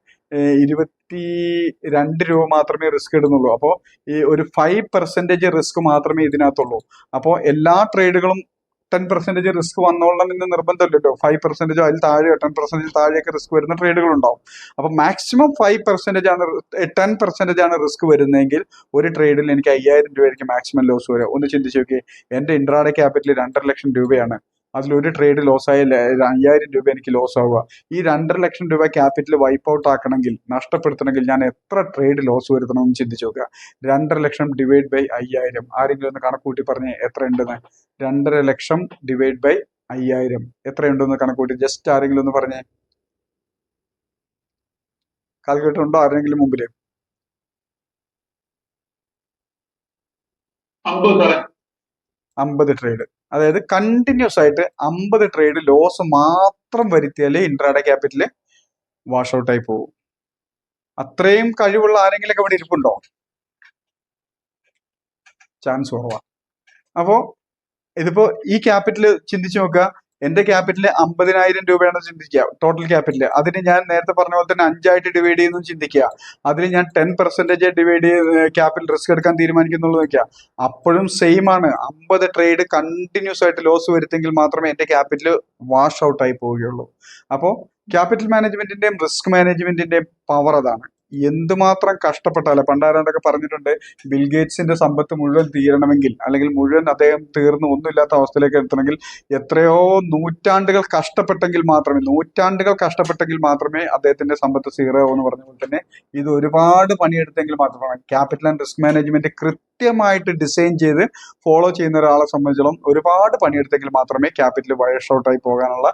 A: 22 രൂപ മാത്രമേ റിസ്ക് ഇടുന്നുള്ളൂ. അപ്പോൾ ഈ ഒരു 5% റിസ്ക് മാത്രമേ ഇതിനകത്തുള്ളൂ. അപ്പോൾ എല്ലാ ട്രേഡുകളും 10% റിസ്ക് വന്നോളണം എന്ന് നിർബന്ധമില്ലല്ലോ. 5% അതിൽ താഴെയോ 10% താഴെയൊക്കെ റിസ്ക് വരുന്ന ട്രേഡുകൾ ഉണ്ടാവും. അപ്പൊ മാക്സിമം 10% ആണ് റിസ്ക് വരുന്നതെങ്കിൽ ഒരു ട്രേഡിൽ എനിക്ക് 5,000 രൂപയായിരിക്കും മാക്സിമം ലോസ് വരിക. ഒന്ന് ചിന്തിച്ചു നോക്കിയേ, എന്റെ ഇൻട്രാഡേ ക്യാപിറ്റൽ 2.5 ലക്ഷം രൂപയാണ്. അതിലൊരു ട്രേഡ് ലോസ് ആയ 5,000 രൂപ എനിക്ക് ലോസ് ആവുക. ഈ 2.5 ലക്ഷം രൂപ ക്യാപിറ്റൽ വൈപ്പ് ഔട്ട് ആക്കണമെങ്കിൽ, നഷ്ടപ്പെടുത്തണമെങ്കിൽ ഞാൻ എത്ര ട്രേഡ് ലോസ് വരുത്തണം എന്ന് ചിന്തിച്ചു നോക്കുക. 2.5 ലക്ഷം ഡിവൈഡ് ബൈ 5,000, ആരെങ്കിലും ഒന്ന് കണക്കൂട്ടി പറഞ്ഞേ എത്ര ഉണ്ടെന്ന്. 2.5 ലക്ഷം ഡിവൈഡ് ബൈ 5,000 എത്രയുണ്ടെന്ന് കണക്കൂട്ടി ജസ്റ്റ് ആരെങ്കിലും ഒന്ന് പറഞ്ഞേ. കാൽക്കുലേറ്റർ ഉണ്ടോ ആരെങ്കിലും മുമ്പില്? 50 ട്രേഡ്, അതായത് കണ്ടിന്യൂസ് ആയിട്ട് 50 ട്രേഡ് ലോസ് മാത്രം വരുത്തിയാൽ ഇൻട്രാഡേ ക്യാപിറ്റൽ വാഷ് ഔട്ട് ആയി പോകും. അത്രയും കഴിവുള്ള ആരെങ്കിലും ഒക്കെ ഇവിടെ ഇരിപ്പുണ്ടോ? ചാൻസ് കുറവാണ്. അപ്പോ ഇതിപ്പോ ഈ ക്യാപിറ്റൽ ചിന്തിച്ചു നോക്കുക. എന്റെ ക്യാപിറ്റൽ 50,000 രൂപയാണെന്ന് ചിന്തിക്കുക, ടോട്ടൽ ക്യാപിറ്റൽ. അതിന് ഞാൻ നേരത്തെ പറഞ്ഞ പോലെ തന്നെ 5 ആയിട്ട് ഡിവൈഡ് ചെയ്യുന്നു ചിന്തിക്കുക. അതിന് ഞാൻ 10% ഡിവൈഡ് ചെയ്ത് ക്യാപിറ്റൽ റിസ്ക് എടുക്കാൻ തീരുമാനിക്കുന്നുള്ളൂ നോക്കുക. അപ്പോഴും സെയിം ആണ്. 50 ട്രേഡ് കണ്ടിന്യൂസ് ആയിട്ട് ലോസ് വരുത്തെങ്കിൽ മാത്രമേ എന്റെ ക്യാപിറ്റൽ വാഷ് ഔട്ട് ആയി പോവുകയുള്ളൂ. അപ്പോൾ ക്യാപിറ്റൽ മാനേജ്മെന്റിന്റെയും റിസ്ക് മാനേജ്മെന്റിന്റെയും പവർ അതാണ്. എന്തുമാത്രം കഷ്ടപ്പെട്ടാലും, പണ്ടാരാണ്ടൊക്കെ പറഞ്ഞിട്ടുണ്ട്, ബിൽഗേറ്റ്സിന്റെ സമ്പത്ത് മുഴുവൻ തീരണമെങ്കിൽ, അല്ലെങ്കിൽ മുഴുവൻ അദ്ദേഹം തീർന്ന് ഒന്നുമില്ലാത്ത അവസ്ഥയിലേക്ക് എത്തണമെങ്കിൽ എത്രയോ നൂറ്റാണ്ടുകൾ കഷ്ടപ്പെട്ടെങ്കിൽ മാത്രമേ അദ്ദേഹത്തിന്റെ സമ്പത്ത് സീറോ എന്ന് പറഞ്ഞ പോലെ തന്നെ ഇത് ഒരുപാട് പണിയെടുത്തെങ്കിൽ മാത്രമാണ്. ക്യാപിറ്റൽ ആൻഡ് റിസ്ക് മാനേജ്മെന്റ് കൃത്യമായിട്ട് ഡിസൈൻ ചെയ്ത് ഫോളോ ചെയ്യുന്ന ഒരാളെ സംബന്ധിച്ചോളം ഒരുപാട് പണിയെടുത്തെങ്കിൽ മാത്രമേ ക്യാപിറ്റൽ വാഷ് ഔട്ട് ആയി പോകാനുള്ള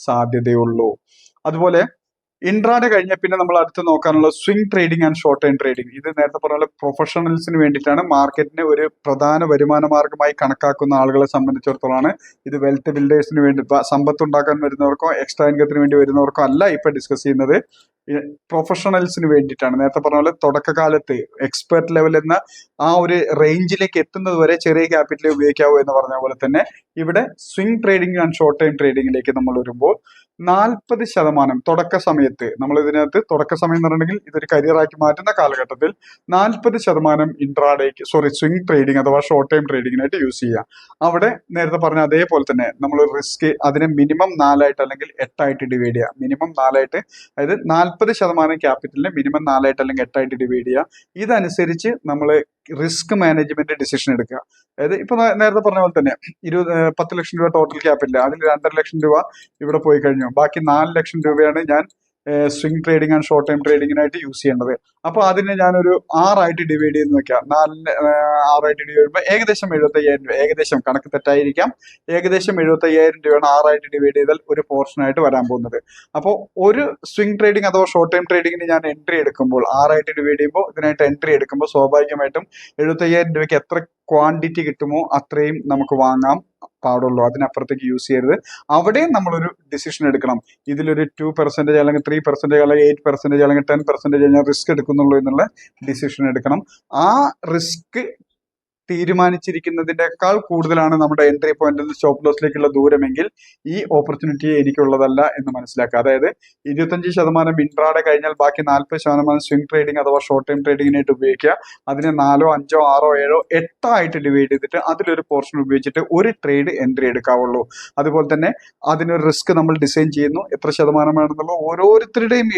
A: സാധ്യതയുള്ളൂ. അതുപോലെ ഇൻട്രാഡേ കഴിഞ്ഞ പിന്നെ നമ്മൾ അടുത്ത് നോക്കാനുള്ള swing trading and short time trading. ഇത് നേരത്തെ പറഞ്ഞ പ്രൊഫഷണൽസിന് വേണ്ടിയിട്ടാണ്, മാർക്കറ്റിനെ ഒരു പ്രധാന വരുമാന മാർഗമായി കണക്കാക്കുന്ന ആളുകളെ സംബന്ധിച്ചിടത്തോളമാണ് ഇത്. വെൽത്ത് ബിൽഡേഴ്സിന് വേണ്ടി, സമ്പത്ത് ഉണ്ടാക്കാൻ വരുന്നവർക്കോ എക്സ്ട്രാ ഇൻകത്തിന് വേണ്ടി വരുന്നവർക്കോ അല്ല ഇപ്പൊ ഡിസ്കസ് ചെയ്യുന്നത്. പ്രൊഫഷണൽസിന് വേണ്ടിയിട്ടാണ്. നേരത്തെ പറഞ്ഞ പോലെ തുടക്കകാലത്ത് എക്സ്പെർട്ട് ലെവൽ എന്ന ആ ഒരു റേഞ്ചിലേക്ക് എത്തുന്നത് വരെ ചെറിയ ക്യാപിറ്റൽ ഉപയോഗിക്കാവൂ എന്ന് പറഞ്ഞ പോലെ തന്നെ ഇവിടെ swing trading and short time ട്രേഡിംഗിലേക്ക് നമ്മൾ വരുമ്പോൾ 40% തുടക്ക സമയത്ത്, നമ്മൾ ഇതിനകത്ത് തുടക്ക സമയം എന്ന് പറഞ്ഞിട്ടുണ്ടെങ്കിൽ ഇതൊരു കരിയറാക്കി മാറ്റുന്ന കാലഘട്ടത്തിൽ 40% ഇൻട്രാഡേക്ക് സ്വിംഗ് ട്രേഡിംഗ് അഥവാ ഷോർട്ട് ടൈം ട്രേഡിങ്ങിനായിട്ട് യൂസ് ചെയ്യുക. അവിടെ നേരത്തെ പറഞ്ഞ അതേപോലെ തന്നെ നമ്മൾ റിസ്ക് അതിനെ മിനിമം 4 ആയിട്ട് അല്ലെങ്കിൽ 8 ആയിട്ട് ഡിവൈഡ് ചെയ്യുക. മിനിമം 4 ആയിട്ട്, അതായത് 40% ക്യാപിറ്റലിനെ മിനിമം 4 ആയിട്ട് അല്ലെങ്കിൽ 8 ആയിട്ട് ഡിവൈഡ് ചെയ്യുക. ഇതനുസരിച്ച് നമ്മൾ റിസ്ക് മാനേജ്മെന്റ് ഡിസിഷൻ എടുക്കുക. അതായത് ഇപ്പൊ നേരത്തെ പറഞ്ഞ പോലെ തന്നെ 10 ലക്ഷം രൂപ ടോട്ടൽ ക്യാപിറ്റൽ, അതിൽ 2.5 ലക്ഷം രൂപ ഇവിടെ പോയി കഴിഞ്ഞു. ബാക്കി 4 ലക്ഷം രൂപയാണ് ഞാൻ swing trading and short time ട്രേഡിങ്ങിനായിട്ട് use ചെയ്യേണ്ടത്. അപ്പൊ അതിനെ ഞാനൊരു 6 ആയിട്ട് ഡിവൈഡ് ചെയ്ത് വെക്കാം. 6 ആയിട്ട് ഡിവൈഡ് ചെയ്യുമ്പോൾ ഏകദേശം 75,000 രൂപ, ഏകദേശം കണക്ക് തെറ്റായിരിക്കാം, ഏകദേശം 75,000 രൂപയാണ് 6 ആയിട്ട് ഡിവൈഡ് ചെയ്താൽ ഒരു പോർഷൻ ആയിട്ട് വരാൻ പോകുന്നത്. അപ്പോൾ ഒരു സ്വിംഗ് ട്രേഡിംഗ് അഥവാ ഷോർട്ട് ടൈം ട്രേഡിങ്ങിന് ഞാൻ എൻട്രി എടുക്കുമ്പോൾ 6 ആയിട്ട് ഡിവൈഡ് ചെയ്യുമ്പോൾ ഇതിനായിട്ട് എൻട്രി എടുക്കുമ്പോൾ സ്വാഭാവികമായിട്ടും 75,000 രൂപയ്ക്ക് എത്ര ക്വാണ്ടിറ്റി കിട്ടുമോ അത്രയും നമുക്ക് വാങ്ങാം പാടുള്ളൂ. അതിനപ്പുറത്തേക്ക് യൂസ് ചെയ്യരുത്. അവിടെ നമ്മളൊരു ഡിസിഷൻ എടുക്കണം. ഇതിലൊരു 2% അല്ലെങ്കിൽ 3% അല്ലെങ്കിൽ 8% അല്ലെങ്കിൽ 10% ഞാൻ റിസ്ക് എടുക്കുന്നുള്ളൂ എന്നുള്ള ഡിസിഷൻ എടുക്കണം. ആ റിസ്ക് തീരുമാനിച്ചിരിക്കുന്നതിനേക്കാൾ കൂടുതലാണ് നമ്മുടെ എൻട്രി പോയിന്റിൽ നിന്ന് സ്റ്റോപ്പ് ലോസിലേക്കുള്ള ദൂരമെങ്കിൽ ഈ ഓപ്പർച്യൂണിറ്റി എനിക്കുള്ളതല്ല എന്ന് മനസ്സിലാക്കുക. അതായത് 25% ഇൻട്രാഡേ കഴിഞ്ഞാൽ ബാക്കി 40% സ്വിംഗ് ട്രേഡിംഗ് അഥവാ ഷോർട്ട് ടൈം ട്രേഡിങ്ങിനായിട്ട് ഉപയോഗിക്കുക. അതിനെ 4, 5, 6, 7, 8 ആയിട്ട് ഡിവൈഡ് ചെയ്തിട്ട് അതിലൊരു പോർഷൻ ഉപയോഗിച്ചിട്ട് ഒരു ട്രേഡ് എൻട്രി എടുക്കാവുള്ളൂ. അതുപോലെ തന്നെ അതിനൊരു റിസ്ക് നമ്മൾ ഡിസൈൻ ചെയ്യുന്നു. എത്ര ശതമാനമാണെന്നുള്ള ഓരോരുത്തരുടെയും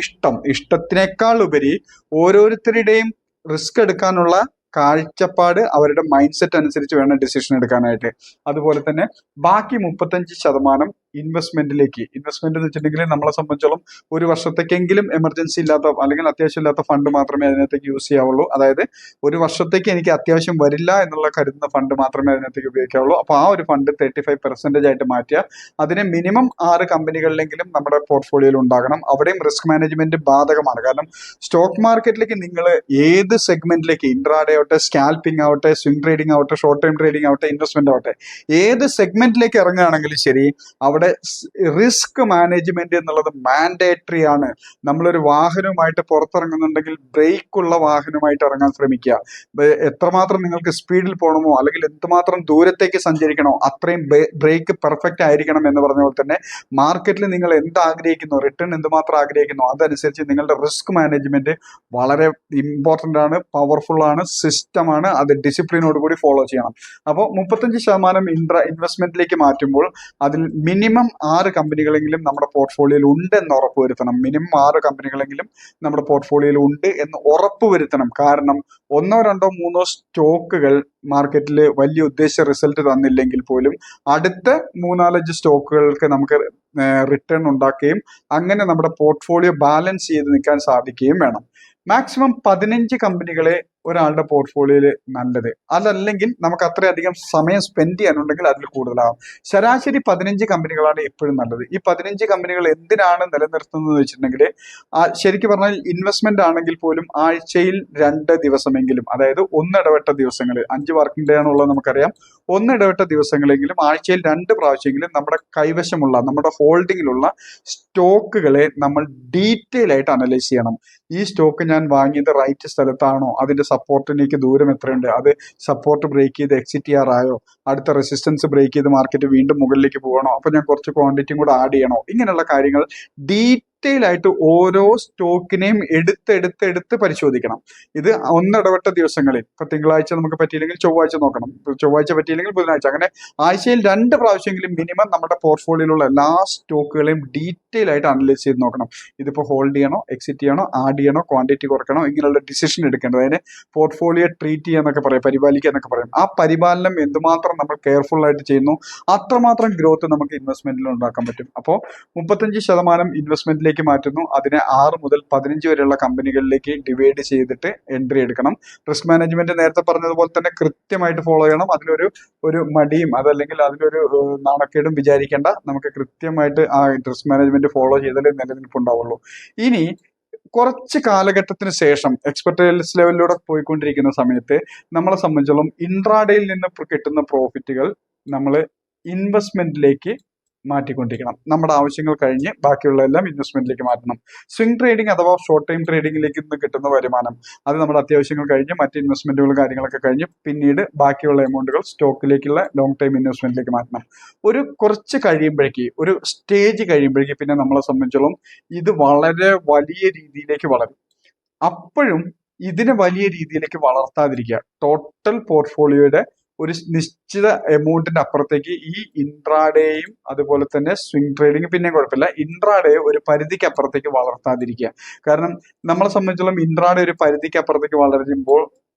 A: ഇഷ്ടത്തിനേക്കാൾ ഉപരി ഓരോരുത്തരുടെയും റിസ്ക് എടുക്കാനുള്ള കാഴ്ചപ്പാട്, അവരുടെ മൈൻഡ് സെറ്റ് അനുസരിച്ച് വേണം ഡിസിഷൻ എടുക്കാനായിട്ട്. അതുപോലെ തന്നെ ബാക്കി 35% ഇൻവെസ്റ്റ്മെന്റ് എന്ന് വെച്ചിട്ടുണ്ടെങ്കിൽ നമ്മളെ സംബന്ധിച്ചോളം ഒരു വർഷത്തേക്കെങ്കിലും എമർജൻസി ഇല്ലാത്ത അല്ലെങ്കിൽ അത്യാവശ്യമില്ലാത്ത ഫണ്ട് മാത്രമേ അതിനകത്തേക്ക് യൂസ് ചെയ്യാവുള്ളൂ. അതായത് ഒരു വർഷത്തേക്ക് എനിക്ക് അത്യാവശ്യം വരില്ല എന്നുള്ള കരുതുന്ന ഫണ്ട് മാത്രമേ അതിനകത്തേക്ക് ഉപയോഗിക്കാവുള്ളൂ. അപ്പോൾ ആ ഒരു ഫണ്ട് 35% ആയിട്ട് മാറ്റുക. അതിന് മിനിമം 6 കമ്പനികളിലെങ്കിലും നമ്മുടെ പോർട്ട്ഫോളിയോയിൽ ഉണ്ടാകണം. അവിടെയും റിസ്ക് മാനേജ്മെന്റ് ബാധകമാണ്. കാരണം സ്റ്റോക്ക് മാർക്കറ്റിലേക്ക് നിങ്ങൾ ഏത് സെഗ്മെന്റിലേക്ക്, ഇൻട്രാഡേ ആവട്ടെ, സ്കാൽപ്പിംഗ് ആവട്ടെ, സ്വിംഗ് ട്രേഡിംഗ് ആവട്ടെ, ഷോർട്ട് ടൈം ട്രേഡിംഗ് ആവട്ടെ, ഇൻവെസ്റ്റ്മെന്റ് ആവട്ടെ, ഏത് സെഗ്മെന്റിലേക്ക് ഇറങ്ങുകയാണെങ്കിലും ശരി, അവിടെ റിസ്ക് മാനേജ്മെന്റ് എന്നുള്ളത് മാൻഡേറ്ററി ആണ്. നമ്മളൊരു വാഹനവുമായിട്ട് പുറത്തിറങ്ങുന്നുണ്ടെങ്കിൽ ബ്രേക്കുള്ള വാഹനവുമായിട്ട് ഇറങ്ങാൻ ശ്രമിക്കുക. എത്രമാത്രം നിങ്ങൾക്ക് സ്പീഡിൽ പോകണമോ അല്ലെങ്കിൽ എന്തുമാത്രം ദൂരത്തേക്ക് സഞ്ചരിക്കണോ അത്രയും ബ്രേക്ക് പെർഫെക്റ്റ് ആയിരിക്കണം എന്ന് പറഞ്ഞ പോലെ തന്നെ മാർക്കറ്റിൽ നിങ്ങൾ എന്ത് ആഗ്രഹിക്കുന്നു, റിട്ടേൺ എന്തുമാത്രം ആഗ്രഹിക്കുന്നു, അതനുസരിച്ച് നിങ്ങളുടെ റിസ്ക് മാനേജ്മെന്റ് വളരെ ഇമ്പോർട്ടൻ്റ് ആണ്, പവർഫുൾ ആണ്, സിസ്റ്റമാണ്. അത് ഡിസിപ്ലിനോട് കൂടി ഫോളോ ചെയ്യണം. അപ്പോൾ 35% ഇൻവെസ്റ്റ്മെന്റിലേക്ക് മാറ്റുമ്പോൾ അതിൽ മിനിമം 6 കമ്പനികളെങ്കിലും നമ്മുടെ പോർട്ട്ഫോളിയോയിൽ ഉണ്ട് എന്ന് ഉറപ്പുവരുത്തണം. മിനിമം 6 കമ്പനികളെങ്കിലും നമ്മുടെ പോർട്ട്ഫോളിയോയിൽ ഉണ്ട് എന്ന് ഉറപ്പുവരുത്തണം. കാരണം 1, 2, 3 സ്റ്റോക്കുകൾ മാർക്കറ്റിൽ വലിയ ഉദ്ദേശിച്ച റിസൾട്ട് തന്നില്ലെങ്കിൽ പോലും അടുത്ത 3-4 സ്റ്റോക്കുകൾക്ക് നമുക്ക് റിട്ടേൺ ഉണ്ടാക്കുകയും അങ്ങനെ നമ്മുടെ പോർട്ട്ഫോളിയോ ബാലൻസ് ചെയ്ത് നിൽക്കാൻ സാധിക്കുകയും വേണം. മാക്സിമം 15 കമ്പനികളെ ഒരാളുടെ പോർട്ട്ഫോളിയോയിൽ നല്ലത്. അതല്ലെങ്കിൽ നമുക്ക് അത്രയധികം സമയം സ്പെൻഡ് ചെയ്യാനുണ്ടെങ്കിൽ അതിൽ കൂടുതലാകും. ശരാശരി 15 കമ്പനികളാണ് എപ്പോഴും നല്ലത്. ഈ 15 കമ്പനികൾ എന്തിനാണ് നിലനിർത്തുന്നത് വെച്ചിട്ടുണ്ടെങ്കിൽ ശരിക്കും പറഞ്ഞാൽ ഇൻവെസ്റ്റ്മെന്റ് ആണെങ്കിൽ പോലും ആഴ്ചയിൽ 2 ദിവസമെങ്കിലും, അതായത് 1 ഇടവിട്ട ദിവസങ്ങളിൽ, 5 വർക്കിംഗ് ഡേ ആണുള്ളത് നമുക്കറിയാം, 1 ഇടവിട്ട ദിവസങ്ങളെങ്കിലും ആഴ്ചയിൽ 2 പ്രാവശ്യമെങ്കിലും നമ്മുടെ കൈവശമുള്ള, നമ്മുടെ ഹോൾഡിങ്ങിലുള്ള സ്റ്റോക്കുകളെ നമ്മൾ ഡീറ്റെയിൽ ആയിട്ട് അനലൈസ് ചെയ്യണം. ഈ സ്റ്റോക്ക് ഞാൻ വാങ്ങിയത് റൈറ്റ് സ്ഥലത്താണോ, അതിന്റെ സപ്പോർട്ടിലേക്ക് ദൂരം എത്രയുണ്ട്, അത് സപ്പോർട്ട് ബ്രേക്ക് ചെയ്ത് എക്സിറ്റ് ചെയ്യാറായോ, അടുത്ത റെസിസ്റ്റൻസ് ബ്രേക്ക് ചെയ്ത് മാർക്കറ്റ് വീണ്ടും മുകളിലേക്ക് പോകണോ, അപ്പൊ ഞാൻ കുറച്ച് ക്വാണ്ടിറ്റിയും കൂടെ ആഡ് ചെയ്യണോ, ഇങ്ങനെയുള്ള കാര്യങ്ങൾ ഡീറ്റെയിൽ ആയിട്ട് ഓരോ സ്റ്റോക്കിനെയും എടുത്ത് പരിശോധിക്കണം. ഇത് 1 ഇടവിട്ട ദിവസങ്ങളിൽ, ഇപ്പൊ തിങ്കളാഴ്ച നമുക്ക് പറ്റിയില്ലെങ്കിൽ ചൊവ്വാഴ്ച നോക്കണം, ചൊവ്വാഴ്ച പറ്റിയില്ലെങ്കിൽ ബുധനാഴ്ച, അങ്ങനെ ആഴ്ചയിൽ 2 പ്രാവശ്യമെങ്കിലും മിനിമം നമ്മുടെ പോർട്ട്ഫോളിയോയിലുള്ള എല്ലാ സ്റ്റോക്കുകളെയും ഡീറ്റെയിൽ ആയിട്ട് അനലൈസ് ചെയ്ത് നോക്കണം. ഇതിപ്പോൾ ഹോൾഡ് ചെയ്യണോ, എക്സിറ്റ് ചെയ്യണോ, ആഡ് ചെയ്യണോ, ക്വാണ്ടിറ്റി കുറയ്ക്കണോ, ഇങ്ങനെയുള്ള ഡിസിഷൻ എടുക്കേണ്ടത്. അതിന് പോർട്ട്ഫോളിയോ ട്രീറ്റ് ചെയ്യാന്നൊക്കെ പറയും, പരിപാലിക്കുക എന്നൊക്കെ പറയും. ആ പരിപാലനം എന്തുമാത്രം നമ്മൾ കെയർഫുൾ ആയിട്ട് ചെയ്യുന്നു അത്രമാത്രം ഗ്രോത്ത് നമുക്ക് ഇൻവെസ്റ്റ്മെന്റിൽ ഉണ്ടാക്കാൻ പറ്റും. അപ്പോൾ 35% ഇൻവെസ്റ്റ്മെന്റിലേക്ക് മാറ്റുന്നു. അതിനെ 6 മുതൽ 15 വരെയുള്ള കമ്പനികളിലേക്ക് ഡിവൈഡ് ചെയ്തിട്ട് എൻട്രി എടുക്കണം. റിസ്ക് മാനേജ്മെന്റ് നേരത്തെ പറഞ്ഞതുപോലെ തന്നെ കൃത്യമായിട്ട് ഫോളോ ചെയ്യണം. അതിലൊരു മടിയും അതല്ലെങ്കിൽ അതിലൊരു നാണക്കേടും വിചാരിക്കേണ്ട. നമുക്ക് കൃത്യമായിട്ട് ആ റിസ്ക് മാനേജ്മെന്റ് ഫോളോ ചെയ്താലേ നിലനിൽപ്പുണ്ടാവുള്ളൂ. ഇനി കുറച്ച് കാലഘട്ടത്തിന് ശേഷം എക്സ്പെർട്ടൈസ് ലെവലിലൂടെ പോയിക്കൊണ്ടിരിക്കുന്ന സമയത്ത് നമ്മളെ സംബന്ധിച്ചോളം ഇൻട്രാഡേയിൽ നിന്ന് കിട്ടുന്ന പ്രോഫിറ്റുകൾ നമ്മൾ ഇൻവെസ്റ്റ്മെന്റിലേക്ക് മാറ്റിക്കൊണ്ടിരിക്കണം. നമ്മുടെ ആവശ്യങ്ങൾ കഴിഞ്ഞ് ബാക്കിയുള്ള എല്ലാം ഇൻവെസ്റ്റ്മെന്റിലേക്ക് മാറ്റണം. സ്വിംഗ് ട്രേഡിംഗ് അഥവാ ഷോർട്ട് ടൈം ട്രേഡിംഗിലേക്ക് നിന്ന് കിട്ടുന്ന വരുമാനം അത് നമ്മുടെ അത്യാവശ്യങ്ങൾ കഴിഞ്ഞ് മറ്റ് ഇൻവെസ്റ്റ്മെന്റുകളും കാര്യങ്ങളൊക്കെ കഴിഞ്ഞ് പിന്നീട് ബാക്കിയുള്ള എമൗണ്ടുകൾ സ്റ്റോക്കിലേക്കുള്ള ലോങ് ടൈം ഇൻവെസ്റ്റ്മെന്റിലേക്ക് മാറ്റണം. കുറച്ച് കഴിയുമ്പോഴേക്ക്, ഒരു സ്റ്റേജ് കഴിയുമ്പോഴേക്ക് പിന്നെ നമ്മളെ സംബന്ധിച്ചോളം ഇത് വളരെ വലിയ രീതിയിലേക്ക് വളരും. അപ്പോഴും ഇതിനെ വലിയ രീതിയിലേക്ക് വളർത്താതിരിക്കുക. ടോട്ടൽ പോർട്ട്ഫോളിയോയുടെ ഒരു നിശ്ചിത എമൗണ്ടിന്റെ അപ്പുറത്തേക്ക് ഈ ഇൻട്രാഡേയും അതുപോലെ തന്നെ സ്വിംഗ് ട്രേഡിംഗ് പിന്നെയും കുഴപ്പമില്ല, ഇൻട്രാഡേ ഒരു പരിധിക്ക് അപ്പുറത്തേക്ക് വളർത്താതിരിക്കുക. കാരണം നമ്മളെ സംബന്ധിച്ചോളം ഇൻട്രാഡേ ഒരു പരിധിക്ക് അപ്പുറത്തേക്ക് വളരുമ്പോൾ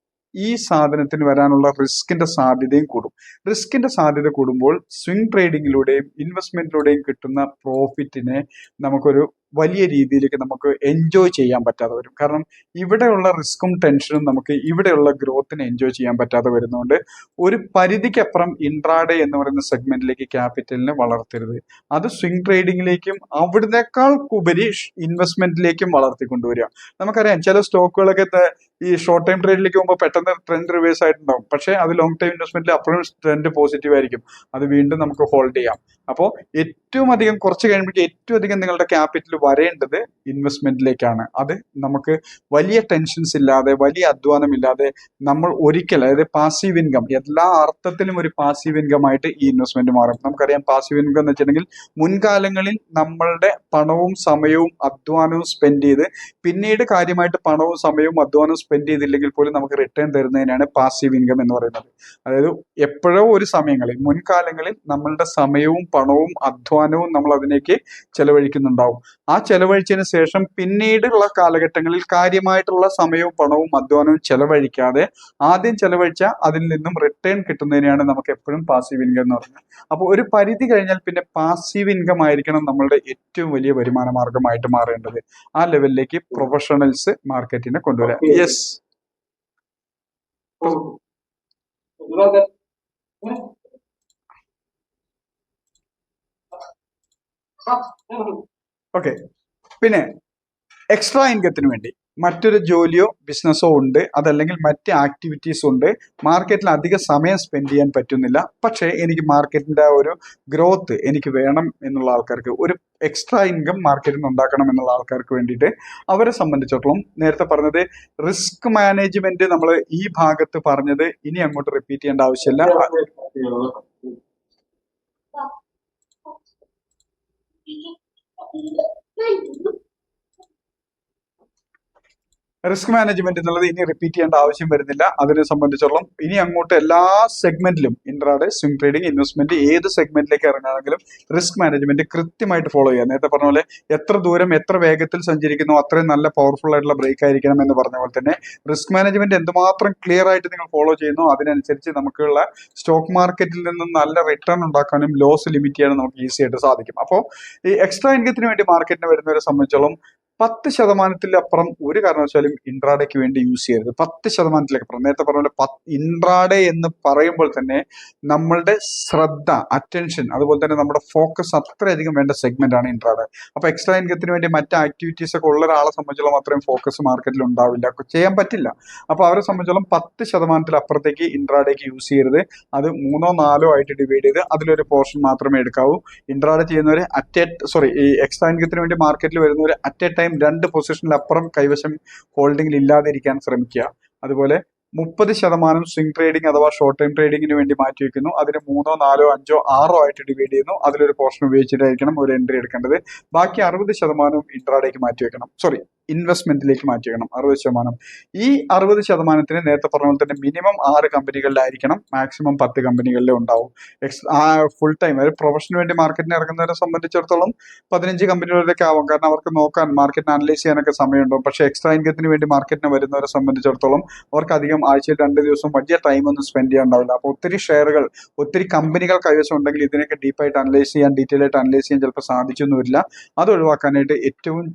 A: ഈ സാധനത്തിന് വരാനുള്ള റിസ്കിന്റെ സാധ്യതയും കൂടും. റിസ്കിന്റെ സാധ്യത കൂടുമ്പോൾ സ്വിംഗ് ട്രേഡിങ്ങിലൂടെയും ഇൻവെസ്റ്റ്മെന്റിലൂടെയും കിട്ടുന്ന പ്രോഫിറ്റിനെ നമുക്കൊരു വലിയ രീതിയിലേക്ക് നമുക്ക് എൻജോയ് ചെയ്യാൻ പറ്റാതെ വരും. കാരണം ഇവിടെയുള്ള റിസ്ക്കും ടെൻഷനും നമുക്ക് ഇവിടെയുള്ള ഗ്രോത്തിനെ എൻജോയ് ചെയ്യാൻ പറ്റാതെ വരുന്നതുകൊണ്ട് ഒരു പരിധിക്കപ്പുറം ഇൻട്രാഡേ എന്ന് പറയുന്ന സെഗ്മെന്റിലേക്ക് ക്യാപിറ്റലിനെ വളർത്തരുത്. അത് സ്വിംഗ് ട്രേഡിങ്ങിലേക്കും അവിടുന്നേക്കാൾ ഉപരി ഇൻവെസ്റ്റ്മെന്റിലേക്കും വളർത്തിക്കൊണ്ടുവരിക. നമുക്കറിയാം ചില സ്റ്റോക്കുകളൊക്കെ ഈ ഷോർട്ട് ടൈം ട്രേഡിലേക്ക് പോകുമ്പോൾ പെട്ടെന്ന് ട്രെൻഡ് റിവേഴ്സ് ആയിട്ടുണ്ടാവും, പക്ഷേ അത് ലോങ് ടൈം ഇൻവെസ്റ്റ്മെന്റിൽ അപ്പോഴും ട്രെൻഡ് പോസിറ്റീവ് ആയിരിക്കും. അത് വീണ്ടും നമുക്ക് ഹോൾഡ് ചെയ്യാം. അപ്പോൾ ഏറ്റവും അധികം കുറച്ച് കഴിയുമ്പോഴേക്കും ഏറ്റവും അധികം നിങ്ങളുടെ ക്യാപിറ്റൽ വരേണ്ടത് ഇൻവെസ്റ്റ്മെന്റിലേക്കാണ്. അത് നമുക്ക് വലിയ ടെൻഷൻസ് ഇല്ലാതെ വലിയ അധ്വാനമില്ലാതെ നമ്മൾ ഒരിക്കൽ, അതായത് പാസീവ് ഇൻകം, എല്ലാ അർത്ഥത്തിലും ഒരു പാസീവ് ഇൻകം ആയിട്ട് ഈ ഇൻവെസ്റ്റ്മെന്റ് മാറും. നമുക്കറിയാം പാസീവ് ഇൻകം എന്ന് വെച്ചിട്ടുണ്ടെങ്കിൽ മുൻകാലങ്ങളിൽ നമ്മളുടെ പണവും സമയവും അധ്വാനവും സ്പെൻഡ് ചെയ്ത് പിന്നീട് കാര്യമായിട്ട് പണവും സമയവും അധ്വാനവും സ്പെൻഡ് ചെയ്തില്ലെങ്കിൽ പോലും നമുക്ക് റിട്ടേൺ തരുന്നതിനാണ് പാസീവ് ഇൻകം എന്ന് പറയുന്നത്. അതായത് എപ്പോഴോ ഒരു സമയങ്ങളിൽ, മുൻകാലങ്ങളിൽ നമ്മളുടെ സമയവും പണവും അധ്വാനവും നമ്മൾ അതിലേക്ക് ചെലവഴിക്കുന്നുണ്ടാവും. ആ ചെലവഴിച്ചതിന് ശേഷം പിന്നീടുള്ള കാലഘട്ടങ്ങളിൽ കാര്യമായിട്ടുള്ള സമയവും പണവും അധ്വാനവും ചെലവഴിക്കാതെ ആദ്യം ചെലവഴിച്ച അതിൽ നിന്നും റിട്ടേൺ കിട്ടുന്നതിനെയാണ് നമുക്ക് എപ്പോഴും പാസീവ് ഇൻകം എന്ന് പറയുന്നത്. അപ്പോൾ ഒരു പരിധി കഴിഞ്ഞാൽ പിന്നെ പാസീവ് ഇൻകം ആയിരിക്കണം നമ്മളുടെ ഏറ്റവും വലിയ വരുമാന മാർഗമായിട്ട് മാറേണ്ടത്. ആ ലെവലിലേക്ക് പ്രൊഫഷണൽസ് മാർക്കറ്റിനെ കൊണ്ടുവരാം. Yes, okay. പിന്നെ എക്സ്ട്രാ ഇൻകത്തിന് വേണ്ടി മറ്റൊരു ജോലിയോ ബിസിനസ്സോ ഉണ്ട്, അതല്ലെങ്കിൽ മറ്റ് ആക്ടിവിറ്റീസ് ഉണ്ട്, മാർക്കറ്റിൽ അധിക സമയം സ്പെൻഡ് ചെയ്യാൻ പറ്റുന്നില്ല, പക്ഷേ എനിക്ക് മാർക്കറ്റിന്റെ ആ ഒരു ഗ്രോത്ത് എനിക്ക് വേണം എന്നുള്ള ആൾക്കാർക്ക്, ഒരു എക്സ്ട്രാ ഇൻകം മാർക്കറ്റിൽ നിന്ന് ഉണ്ടാക്കണം എന്നുള്ള ആൾക്കാർക്ക് വേണ്ടിയിട്ട് അവരെ സംബന്ധിച്ചിടത്തോളം നേരത്തെ പറഞ്ഞത് റിസ്ക് മാനേജ്മെന്റ് നമ്മൾ ഈ ഭാഗത്ത് പറഞ്ഞത് ഇനി അങ്ങോട്ട് റിപ്പീറ്റ് ചെയ്യേണ്ട ആവശ്യമില്ല. റിസ്ക് മാനേജ്മെന്റ് എന്നുള്ളത് ഇനി റിപ്പീറ്റ് ചെയ്യേണ്ട ആവശ്യം വരുന്നില്ല. അതിനെ സംബന്ധിച്ചിടത്തോളം ഇനി അങ്ങോട്ട് എല്ലാ സെഗ്മെന്റിലും ഇൻട്രാഡേ, സ്വിംഗ് ട്രേഡിംഗ്, ഇൻവെസ്റ്റ്മെന്റ് ഏത് സെഗ്മെന്റിലേക്ക് ഇറങ്ങുകയാണെങ്കിലും റിസ്ക് മാനേജ്മെന്റ് കൃത്യമായിട്ട് ഫോളോ ചെയ്യുക. നേരത്തെ പറഞ്ഞ പോലെ എത്ര ദൂരം എത്ര വേഗത്തിൽ സഞ്ചരിക്കുന്നു അത്രയും നല്ല പവർഫുൾ ആയിട്ടുള്ള ബ്രേക്ക് ആയിരിക്കണം എന്ന് പറഞ്ഞ പോലെ തന്നെ റിസ്ക് മാനേജ്മെന്റ് എന്തുമാത്രം ക്ലിയർ ആയിട്ട് നിങ്ങൾ ഫോളോ ചെയ്യുന്നു അതിനനുസരിച്ച് നമുക്കുള്ള സ്റ്റോക്ക് മാർക്കറ്റിൽ നിന്നും നല്ല റിട്ടേൺ ഉണ്ടാക്കാനും ലോസ് ലിമിറ്റ് ചെയ്യാനും നമുക്ക് ഈസി ആയിട്ട് സാധിക്കും. അപ്പോൾ ഈ എക്സ്ട്രാ ഇൻകത്തിന് വേണ്ടി മാർക്കറ്റിന് വരുന്നവരെ സംബന്ധിച്ചോളം 10% ഒരു കാരണവശാലും ഇൻട്രാഡേക്ക് വേണ്ടി യൂസ് ചെയ്യരുത്. 10%. നേരത്തെ പറഞ്ഞ പോലെ ഇൻട്രാഡേ എന്ന് പറയുമ്പോൾ തന്നെ നമ്മളുടെ ശ്രദ്ധ, അറ്റൻഷൻ, അതുപോലെ തന്നെ നമ്മുടെ ഫോക്കസ് അത്രയധികം വേണ്ട സെഗ്മെന്റ് ആണ് ഇൻട്രാഡേ. അപ്പൊ എക്സ്ട്രാ ഇൻകത്തിന് വേണ്ടി മറ്റ് ആക്ടിവിറ്റീസ് ഒക്കെ ഉള്ള ഒരാളെ സംബന്ധിച്ചോളം അത്രയും ഫോക്കസ് മാർക്കറ്റിൽ ഉണ്ടാവില്ല, ചെയ്യാൻ പറ്റില്ല. അപ്പൊ അവരെ സംബന്ധിച്ചോളം 10%-ൽ ഇൻട്രാഡേക്ക് യൂസ് ചെയ്യരുത്. അത് 3-4 ആയിട്ട് ഡിവൈഡ് ചെയ്ത് അതിലൊരു പോർഷൻ മാത്രമേ എടുക്കാവൂ. ഇൻട്രാഡേ ചെയ്യുന്നവർ ഈ എക്സ്ട്രാ ഇൻകത്തിന് വേണ്ടി മാർക്കറ്റിൽ വരുന്നവർ അറ്റ് എ ടൈം 2 പൊസിഷനിലപ്പുറം കൈവശം ഹോൾഡിംഗിൽ ഇല്ലാതിരിക്കാൻ ശ്രമിക്കുക. അതുപോലെ 30% സ്വിംഗ് ട്രേഡിംഗ് അഥവാ ഷോർട്ട് ടൈം ട്രേഡിങ്ങിന് വേണ്ടി മാറ്റി വെക്കുന്നു. അതിന് 3, 4, 5, 6 ആയിട്ട് ഡിവൈഡ് ചെയ്യുന്നു. അതിലൊരു പോർഷൻ ഉപയോഗിച്ചിട്ടായിരിക്കണം ഒരു എൻട്രി എടുക്കേണ്ടത്. ബാക്കി 60% ഇൻട്രാഡേക്ക് മാറ്റി വെക്കണം, ഇൻവെസ്റ്റ്മെന്റിലേക്ക് മാറ്റി വെക്കണം 60%. ഈ 60%-ന് നേരത്തെ പറഞ്ഞ പോലെ തന്നെ മിനിമം 6 കമ്പനികളിലായിരിക്കണം, മാക്സിമം 10 കമ്പനികളിലേ ഉണ്ടാവും. ഫുൾ ടൈം ഒരു പ്രൊഫഷന് വേണ്ടി മാർക്കറ്റിന് ഇറങ്ങുന്നവരെ സംബന്ധിച്ചിടത്തോളം 15 കമ്പനികളിലേക്ക് ആവും. കാരണം അവർക്ക് നോക്കാൻ മാർക്കറ്റിന് അനലൈസ് ചെയ്യാനൊക്കെ സമയമുണ്ടാവും. പക്ഷേ എക്സ്ട്രാ ഇൻകത്തിന് വേണ്ടി മാർക്കറ്റിന് വരുന്നവരെ സംബന്ധിച്ചിടത്തോളം അവർക്ക് അധികം ആഴ്ചയിൽ 2 ദിവസം വലിയ ടൈം ഒന്നും സ്പെൻഡ് ചെയ്യാണ്ടാവില്ല. അപ്പോൾ ഒത്തിരി ഷെയറുകൾ, ഒത്തിരി കമ്പനികൾ കൈവശം ഉണ്ടെങ്കിൽ ഇതിനൊക്കെ ഡീപ്പായിട്ട് അനലൈസ് ചെയ്യാൻ, ഡീറ്റെയിൽ ആയിട്ട് അനലൈസ് ചെയ്യാൻ ചിലപ്പോൾ സാധിച്ചൊന്നും വരില്ല. അത് ഒഴിവാക്കാനായിട്ട് ഏറ്റവും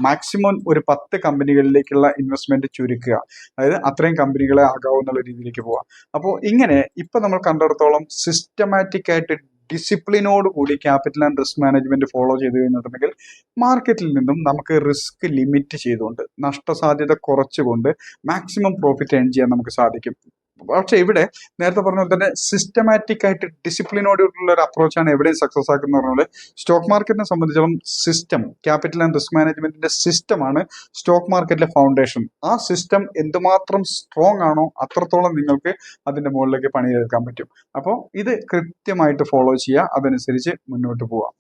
A: മാക്സിമം ഒരു 10 കമ്പനികളിലേക്കുള്ള ഇൻവെസ്റ്റ്മെന്റ് ചുരുക്കുക. അതായത് അത്രയും കമ്പനികളെ ആകാവുന്ന രീതിയിലേക്ക് പോവാം. അപ്പോൾ ഇങ്ങനെ ഇപ്പൊ നമ്മൾ കണ്ടിടത്തോളം സിസ്റ്റമാറ്റിക് ആയിട്ട് ഡിസിപ്ലിനോട് കൂടി capital and risk management follow ചെയ്ത് കഴിഞ്ഞിട്ടുണ്ടെങ്കിൽ മാർക്കറ്റിൽ നിന്നും നമുക്ക് റിസ്ക് ലിമിറ്റ് ചെയ്തുകൊണ്ട്, നഷ്ടസാധ്യത കുറച്ചുകൊണ്ട് മാക്സിമം പ്രോഫിറ്റ് ഏൺ ചെയ്യാൻ നമുക്ക് സാധിക്കും. പക്ഷെ ഇവിടെ നേരത്തെ പറഞ്ഞ പോലെ തന്നെ സിസ്റ്റമാറ്റിക് ആയിട്ട് ഡിസിപ്ലിനോടുള്ള ഒരു അപ്രോച്ചാണ് എവിടെയും സക്സസ് ആക്കുന്ന പറഞ്ഞ സ്റ്റോക്ക് മാർക്കറ്റിനെ സംബന്ധിച്ചിടത്തോളം സിസ്റ്റം, ക്യാപിറ്റൽ ആൻഡ് റിസ്ക് മാനേജ്മെന്റിന്റെ സിസ്റ്റമാണ് സ്റ്റോക്ക് മാർക്കറ്റിലെ ഫൗണ്ടേഷൻ. ആ സിസ്റ്റം എന്തുമാത്രം സ്ട്രോങ് ആണോ അത്രത്തോളം നിങ്ങൾക്ക് അതിന്റെ മുകളിലേക്ക് പണിയെടുക്കാൻ പറ്റും. അപ്പോൾ ഇത് കൃത്യമായിട്ട് ഫോളോ ചെയ്യുക, അതനുസരിച്ച് മുന്നോട്ട് പോവാം.